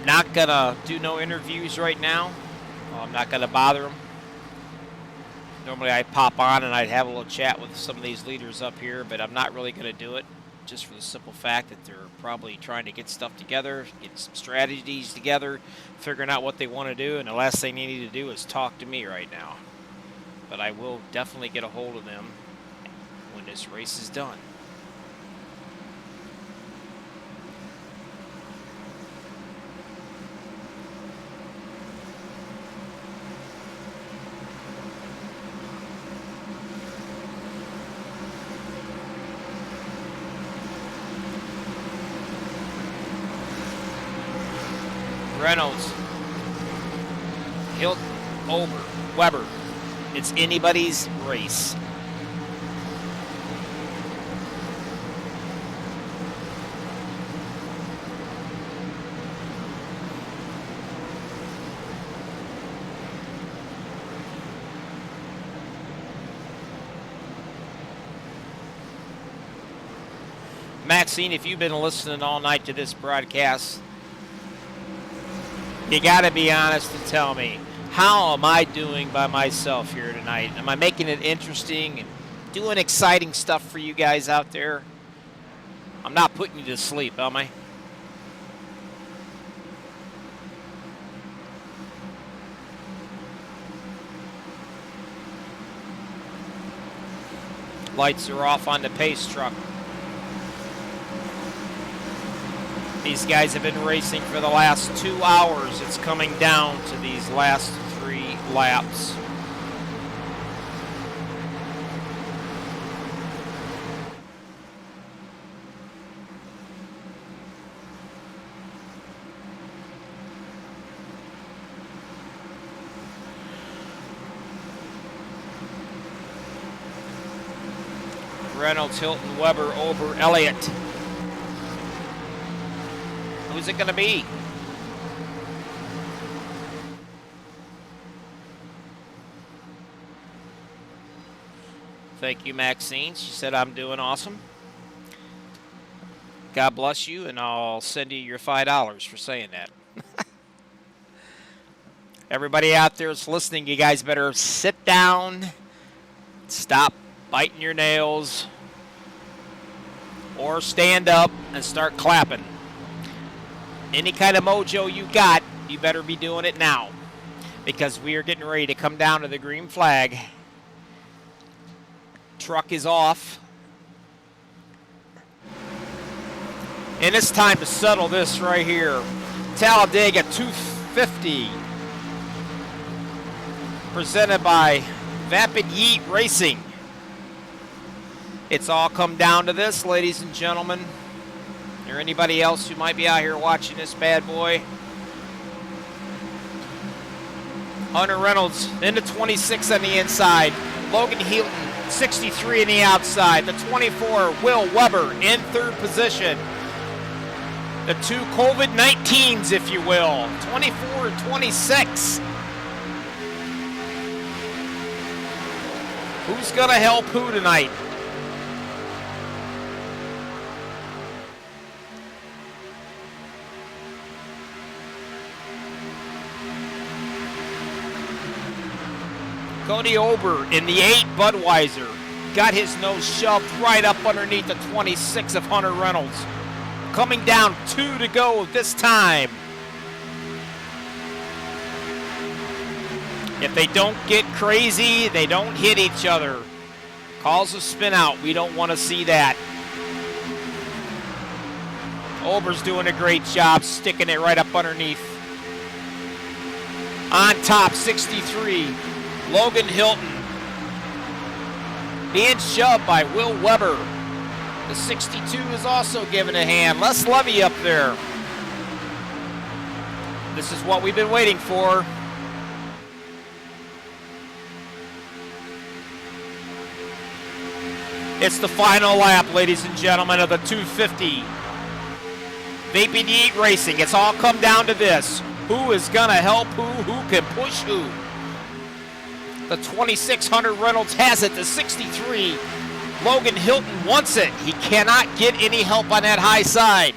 Not gonna do no interviews right now. I'm not gonna bother them. Normally I'd pop on and I'd have a little chat with some of these leaders up here, but I'm not really gonna do it just for the simple fact that they're probably trying to get stuff together, get some strategies together, figuring out what they want to do, and the last thing they need to do is talk to me right now. But I will definitely get a hold of them when this race is done. Reynolds, Hilton, Ober, Weber. It's anybody's race. Maxine, if you've been listening all night to this broadcast, you got to be honest and tell me, how am I doing by myself here tonight? Am I making it interesting and doing exciting stuff for you guys out there? I'm not putting you to sleep, am I? Lights are off on the pace truck. These guys have been racing for the last 2 hours. It's coming down to these last 3 laps. Reynolds, Hilton, Weber, Ober, Elliott. Who's it going to be? Thank you, Maxine. She said I'm doing awesome. God bless you, and I'll send you your $5 for saying that. Everybody out there that's listening, you guys better sit down, stop biting your nails, or stand up and start clapping. Any kind of mojo you got, you better be doing it now, because we are getting ready to come down to the green flag. Truck is off. And it's time to settle this right here. Talladega 250. Presented by Vapid Yeet Racing. It's all come down to this, ladies and gentlemen. Or anybody else who might be out here watching this bad boy. Hunter Reynolds into 26 on the inside. Logan Hilton, 63 on the outside. The 24, Will Weber in third position. The two COVID-19s, if you will. 24 and 26. Who's going to help who tonight? Cody Ober in the 8 Budweiser. got his nose shoved right up underneath the 26 of Hunter Reynolds. Coming down 2 to go this time. If they don't get crazy, they don't hit each other. Calls a spin out. We don't want to see that. Ober's doing a great job sticking it right up underneath. On top, 63. Logan Hilton. Being shoved by Will Weber. The 62 is also giving a hand. Les Levy up there. This is what we've been waiting for. It's the final lap, ladies and gentlemen, of the 250. Vaping Heat Racing. It's all come down to this. Who is going to help who can push who? The 2600 Reynolds has it. The 63 Logan Hilton wants it. He cannot get any help on that high side.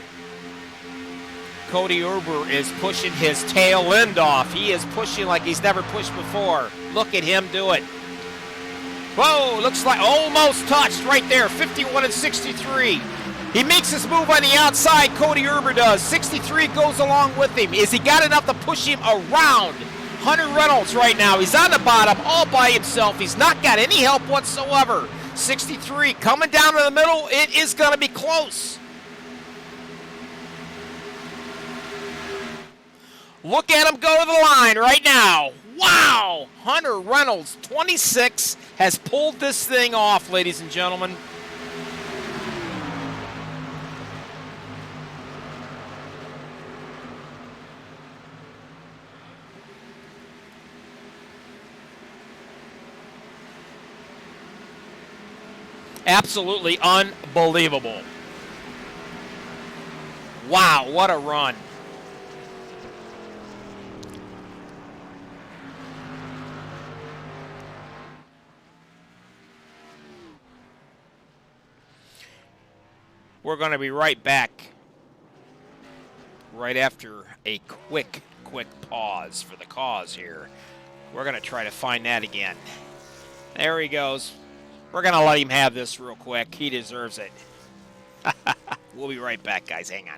Cody Uber is pushing his tail end off. He is pushing like he's never pushed before. Look at him do it. Whoa, looks like almost touched right there. 51 and 63. He makes his move on the outside. Cody Uber does. 63 goes along with him. Is he got enough to push him around? Hunter Reynolds right now. He's on the bottom all by himself. He's not got any help whatsoever. 63 coming down to the middle. It is going to be close. Look at him go to the line right now. Wow! Hunter Reynolds, 26, has pulled this thing off, ladies and gentlemen. Absolutely unbelievable. Wow, what a run. We're going to be right back right after a quick pause for the cause here. We're going to try to find that again. There he goes. We're going to let him have this real quick. He deserves it. We'll be right back, guys. Hang on.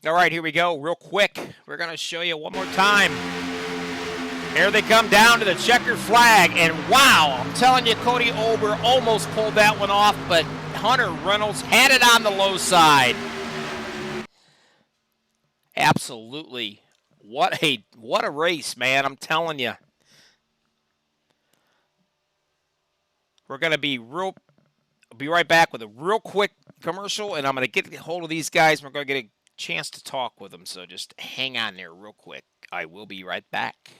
All right, here we go. Real quick, we're going to show you one more time. Here they come down to the checkered flag, and wow, I'm telling you, Cody Ober almost pulled that one off, but Hunter Reynolds had it on the low side. Absolutely. What a race, man, I'm telling you. We're going to be right back with a real quick commercial, and I'm going to get a hold of these guys, and we're going to get a chance to talk with them, so just hang on there real quick. I will be right back.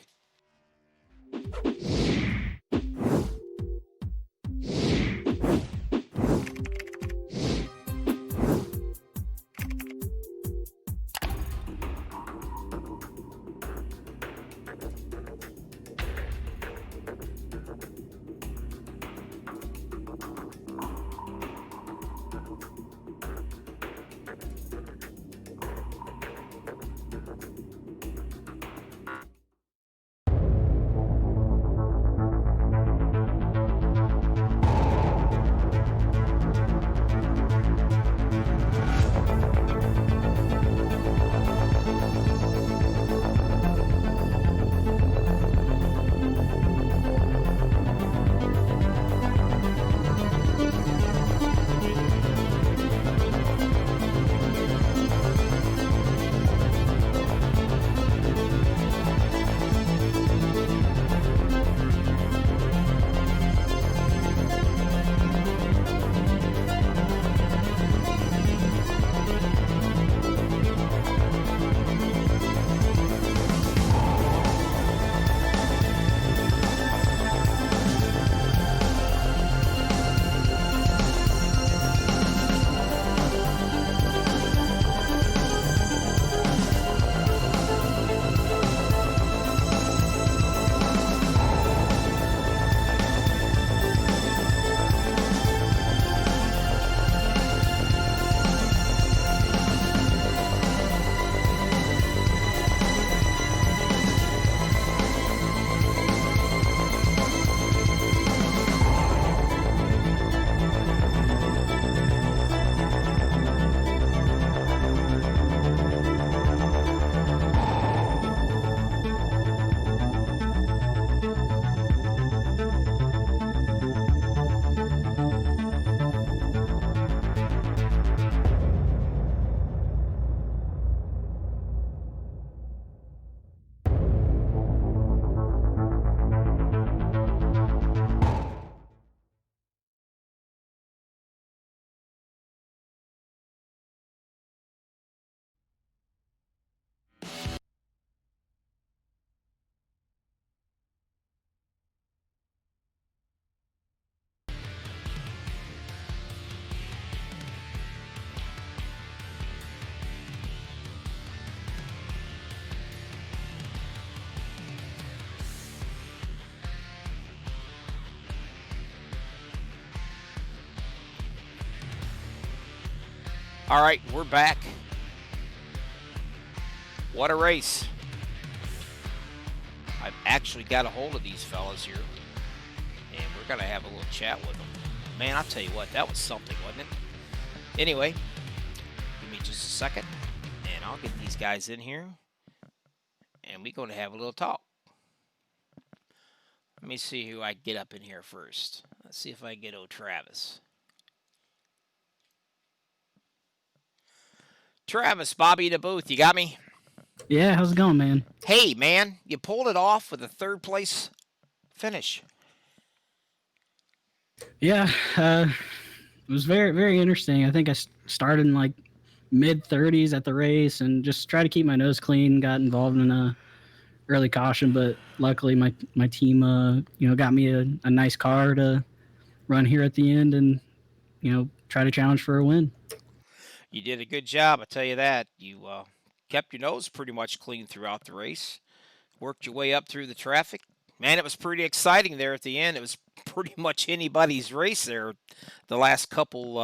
All right, we're back. What a race. I've actually got a hold of these fellas here, and we're going to have a little chat with them. Man, I'll tell you what, that was something, wasn't it? Anyway, give me just a second, and I'll get these guys in here, and we're going to have a little talk. Let me see who I get up in here first. Let's see if I get old Travis. Travis, Bobby in the booth, you got me? Yeah, how's it going, man? Hey, man, you pulled it off with a third place finish. Yeah, it was very, very interesting. I think I started in like mid-30s at the race and just tried to keep my nose clean. Got involved in a early caution, but luckily my team, got me a nice car to run here at the end and, try to challenge for a win. You did a good job, I tell you that. You kept your nose pretty much clean throughout the race. Worked your way up through the traffic. Man, it was pretty exciting there at the end. It was pretty much anybody's race there. The last couple,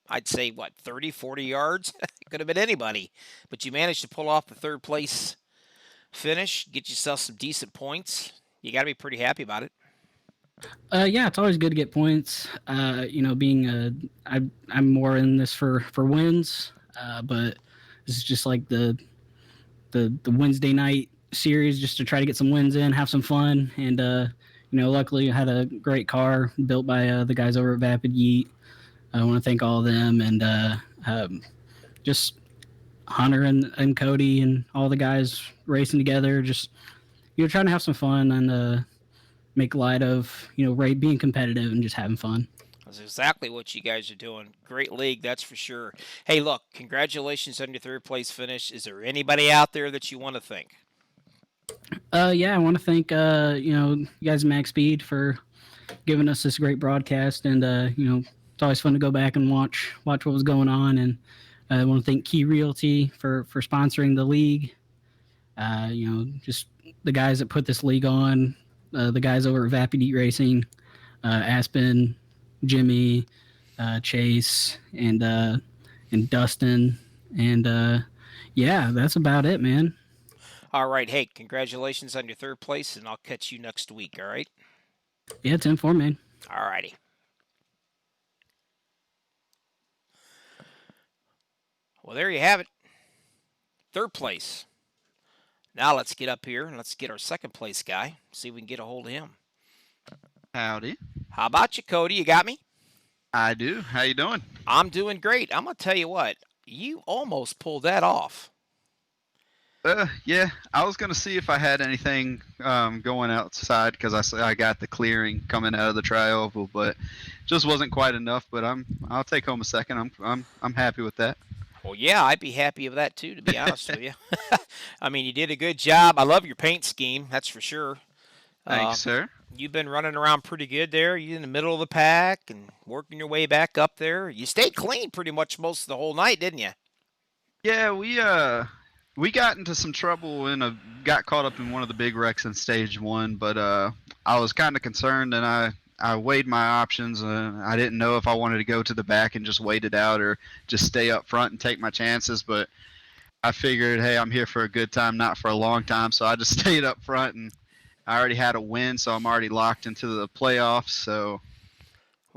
I'd say, 30, 40 yards? It could have been anybody. But you managed to pull off the third place finish, get yourself some decent points. You got to be pretty happy about it. Yeah, it's always good to get points. I'm more in this for wins, but this is just like the Wednesday night series, just to try to get some wins in, have some fun, and luckily I had a great car built by the guys over at Vapid Yeet. I want to thank all of them, and just Hunter and Cody and all the guys racing together, just trying to have some fun and make light of being competitive and just having fun. That's exactly what you guys are doing. Great league, that's for sure. Hey, look, congratulations on your third place finish. Is there anybody out there that you want to thank? Yeah, I want to thank you guys at Maxspeed for giving us this great broadcast, and it's always fun to go back and watch what was going on. And I want to thank Key Realty for sponsoring the league. Just the guys that put this league on, the guys over at Vapid Eat Racing, Aspen, Jimmy, Chase, and Dustin, and yeah, that's about it, man. All right, hey, congratulations on your third place, and I'll catch you next week, all right? Yeah, 10-4, man. All righty. Well, there you have it. Third place. Now let's get up here and let's get our second place guy, see if we can get a hold of him. Howdy. How about you, Cody? You got me? I do. How you doing? I'm doing great. I'm going to tell you what, you almost pulled that off. Yeah, I was gonna see if I had anything going outside because I got the clearing coming out of the tri-oval, but just wasn't quite enough. But I'll take home a second. I'm happy with that. Well, yeah, I'd be happy with that too, to be honest with you. I mean, you did a good job. I love your paint scheme, that's for sure. Thanks, sir. You've been running around pretty good there. You're in the middle of the pack and working your way back up there. You stayed clean pretty much most of the whole night, didn't you? Yeah, we got into some trouble and got caught up in one of the big wrecks in stage one, but I was kind of concerned and I weighed my options and I didn't know if I wanted to go to the back and just wait it out or just stay up front and take my chances, but I figured, hey, I'm here for a good time, not for a long time, so I just stayed up front and I already had a win, so I'm already locked into the playoffs, so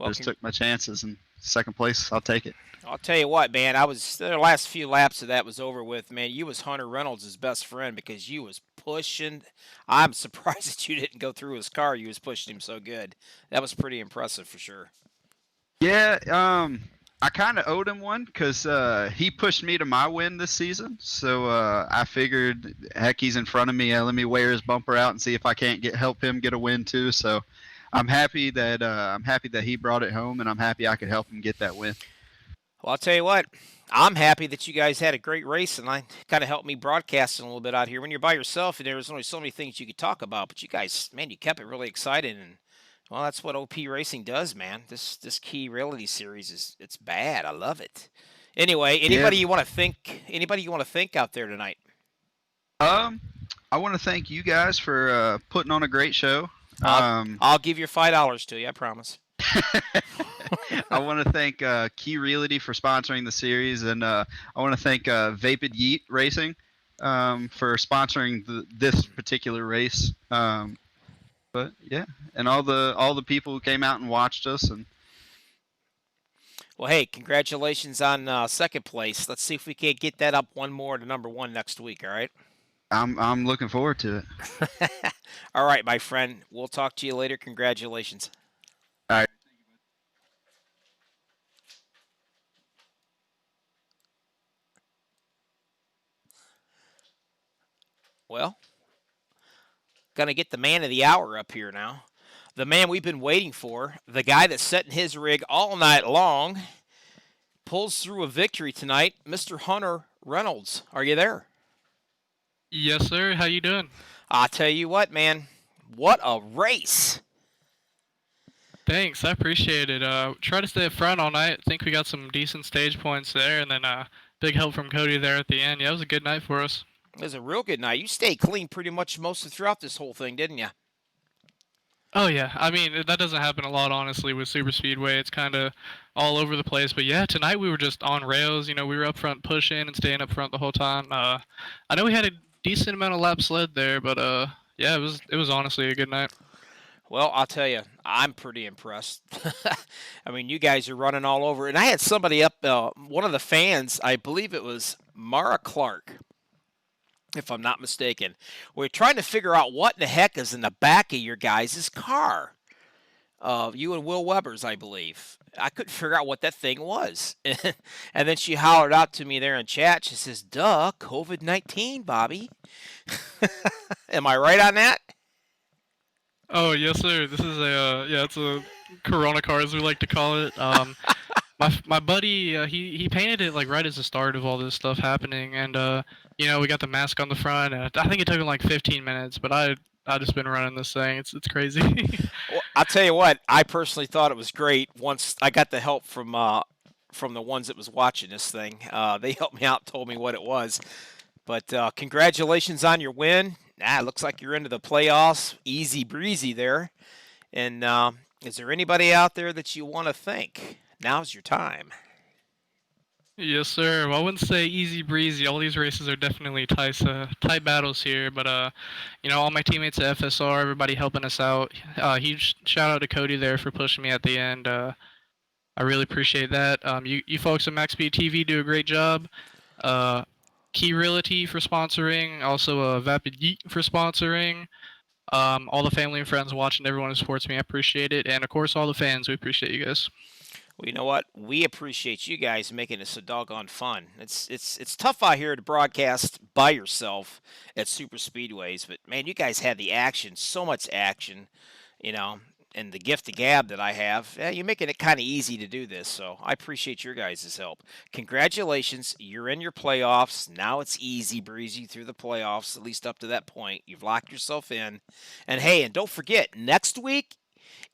I just took my chances, and second place, I'll take it. I'll tell you what, man, the last few laps of that was over with, man. You was Hunter Reynolds' best friend because you was pushing. I'm surprised that you didn't go through his car. You was pushing him so good. That was pretty impressive for sure. Yeah, I kind of owed him one because he pushed me to my win this season. So I figured, heck, he's in front of me. Let me wear his bumper out and see if I can't help him get a win too. So I'm happy that he brought it home, and I'm happy I could help him get that win. Well, I'll tell you what, I'm happy that you guys had a great race, and I kind of helped me broadcasting a little bit out here. When you're by yourself, and there's only so many things you could talk about, but you guys, man, you kept it really exciting, and well, that's what OP Racing does, man. This Key Reality Series it's bad. I love it. Anyway, anybody you want to thank out there tonight? I want to thank you guys for putting on a great show. I'll give your $5 to you, I promise. I want to thank Key Realty for sponsoring the series, and I want to thank Vapid Yeet Racing for sponsoring this particular race. But yeah, and all the people who came out and watched us, and Well, hey, congratulations on second place. Let's see if we can't get that up one more to number 1 next week. All right. I'm looking forward to it. All right, my friend. We'll talk to you later. Congratulations. All right. Well, gonna get the man of the hour up here now. The man we've been waiting for, the guy that's setting his rig all night long, pulls through a victory tonight, Mr. Hunter Reynolds. Are you there? Yes, sir. How you doing? I'll tell you what, man. What a race. Thanks. I appreciate it. Try to stay up front all night. I think we got some decent stage points there, and then big help from Cody there at the end. Yeah, it was a good night for us. It was a real good night. You stayed clean pretty much most of throughout this whole thing, didn't you? Oh, yeah. I mean, that doesn't happen a lot, honestly, with Super Speedway. It's kind of all over the place. But, yeah, tonight we were just on rails. You know, we were up front pushing and staying up front the whole time. I know we had a decent amount of laps led there, but, yeah, it was honestly a good night. Well, I'll tell you, I'm pretty impressed. I mean, you guys are running all over. And I had somebody up, one of the fans, I believe it was Mara Clark, if I'm not mistaken. We're trying to figure out what in the heck is in the back of your guys' car. You and Will Weber's, I believe. I couldn't figure out what that thing was. And then she hollered out to me there in chat. She says, duh, COVID-19, Bobby. Am I right on that? Oh, yes, sir. This is it's a Corona car, as we like to call it. My buddy, he painted it like right as the start of all this stuff happening, and you know, we got the mask on the front, and I think it took him like 15 minutes, but I just been running this thing. It's crazy. Well, I'll tell you what, I personally thought it was great once I got the help from the ones that was watching this thing. They helped me out, told me what it was. But congratulations on your win. It looks like you're into the playoffs. Easy breezy there. And is there anybody out there that you want to thank? Now's your time. Yes, sir. Well, I wouldn't say easy breezy. All these races are definitely tight battles here. But you know, all my teammates at FSR, everybody helping us out. Huge shout out to Cody there for pushing me at the end. I really appreciate that. You folks at MaxspeedTV do a great job. Key Realty for sponsoring. Also, Vapid Yeet for sponsoring. All the family and friends watching, everyone who supports me, I appreciate it. And of course, all the fans, we appreciate you guys. Well, you know what? We appreciate you guys making it so doggone fun. It's tough out here to broadcast by yourself at super speedways, but man, you guys had the action, so much action, you know, and the gift of gab that I have. You're making it kind of easy to do this, so I appreciate your guys' help. Congratulations, you're in your playoffs. Now it's easy breezy through the playoffs, at least up to that point. You've locked yourself in. And hey, and don't forget, next week,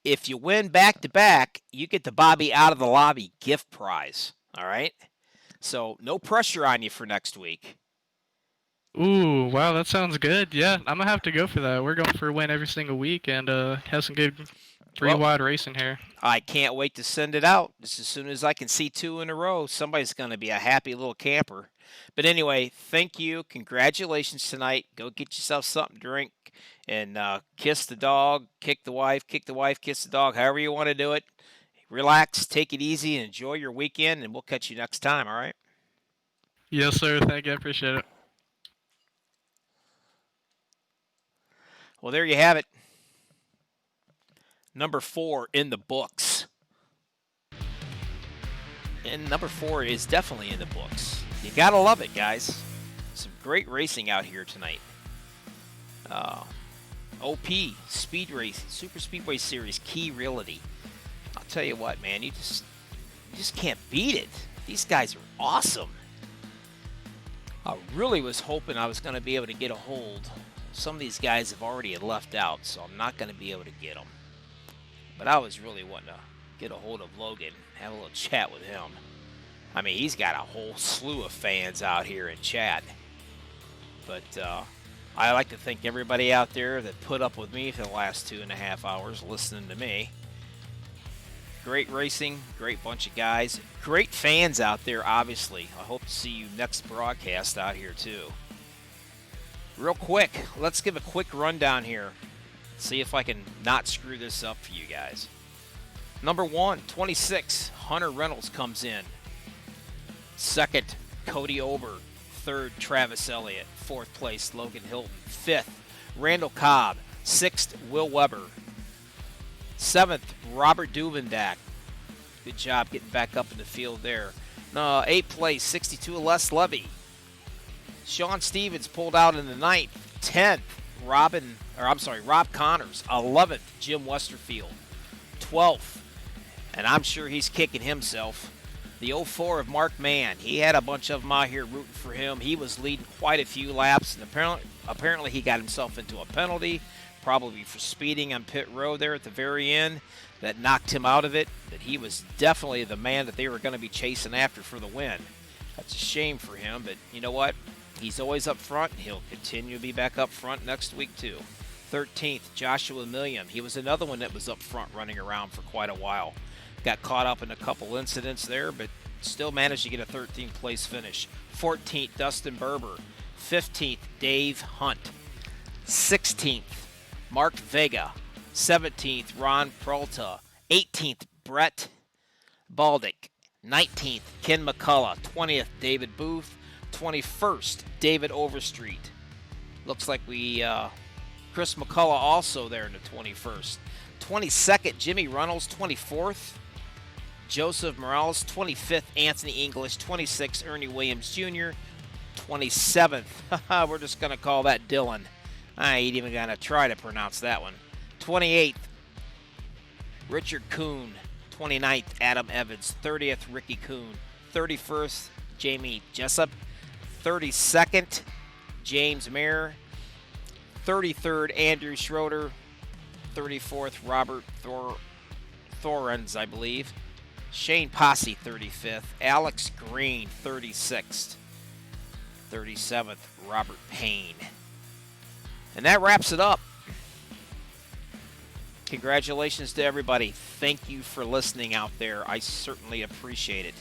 if you win back-to-back, you get the Bobby Out of the Lobby gift prize, all right? So no pressure on you for next week. Ooh, wow, that sounds good. Yeah, I'm going to have to go for that. We're going for a win every single week and have some good three-wide racing here. I can't wait to send it out. Just as soon as I can see 2 in a row, somebody's going to be a happy little camper. But anyway, thank you. Congratulations tonight. Go get yourself something to drink. And kiss the dog, kick the wife, kiss the dog, however you want to do it. Relax, take it easy, and enjoy your weekend, and we'll catch you next time, all right? Yes, sir. Thank you. I appreciate it. Well, there you have it. Number 4 in the books. And number 4 is definitely in the books. You got to love it, guys. Some great racing out here tonight. OP, Speed Race, Super Speedway Series, Key Realty. I'll tell you what, man, you just can't beat it. These guys are awesome. I really was hoping I was going to be able to get a hold. Some of these guys have already left out, so I'm not going to be able to get them. But I was really wanting to get a hold of Logan, have a little chat with him. I mean, he's got a whole slew of fans out here in chat. But I like to thank everybody out there that put up with me for the last 2.5 hours listening to me. great racing, great bunch of guys, great fans out there, obviously. I hope to see you next broadcast out here, too. Real quick, let's give a quick rundown here. See if I can not screw this up for you guys. Number 1, 26, Hunter Reynolds comes in. Second, Cody Ober. Third, Travis Elliott. Fourth place, Logan Hilton. Fifth, Randall Cobb. Sixth, Will Weber. Seventh, Robert Duvendak. Good job getting back up in the field there. Eighth place, 62, Les Levy. Sean Stevens pulled out in the ninth. 10th, Rob Connors. 11th, Jim Westerfield. 12th, and I'm sure he's kicking himself, the 04 of Mark Mann. He had a bunch of them out here rooting for him. He was leading quite a few laps, and apparently he got himself into a penalty, probably for speeding on pit road there at the very end, that knocked him out of it. That he was definitely the man that they were going to be chasing after for the win. That's a shame for him, but you know what? He's always up front. He'll continue to be back up front next week, too. 13th, Joshua Milliam. He was another one that was up front running around for quite a while. Got caught up in a couple incidents there, but still managed to get a 13th place finish. 14th, Dustin Berber. 15th, Dave Hunt. 16th, Mark Vega. 17th, Ron Peralta. 18th, Brett Baldick. 19th, Ken McCullough. 20th, David Booth. 21st, David Overstreet. Looks like Chris McCullough also there in the 21st. 22nd, Jimmy Reynolds. 24th, Joseph Morales. 25th, Anthony English. 26th, Ernie Williams Jr. 27th, we're just going to call that Dylan. I ain't even going to try to pronounce that one. 28th, Richard Kuhn. 29th, Adam Evans. 30th, Ricky Kuhn. 31st, Jamie Jessup. 32nd, James Mayer. 33rd, Andrew Schroeder. 34th, Robert Thorens, I believe. Shane Posse, 35th. Alex Green, 36th. 37th, Robert Payne. And that wraps it up. Congratulations to everybody. Thank you for listening out there. I certainly appreciate it.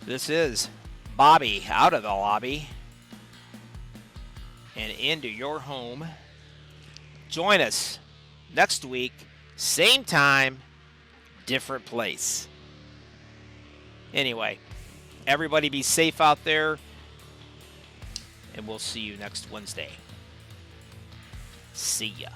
This is Bobby out of the lobby and into your home. Join us next week, same time, different place. Anyway, everybody be safe out there, and we'll see you next Wednesday. See ya.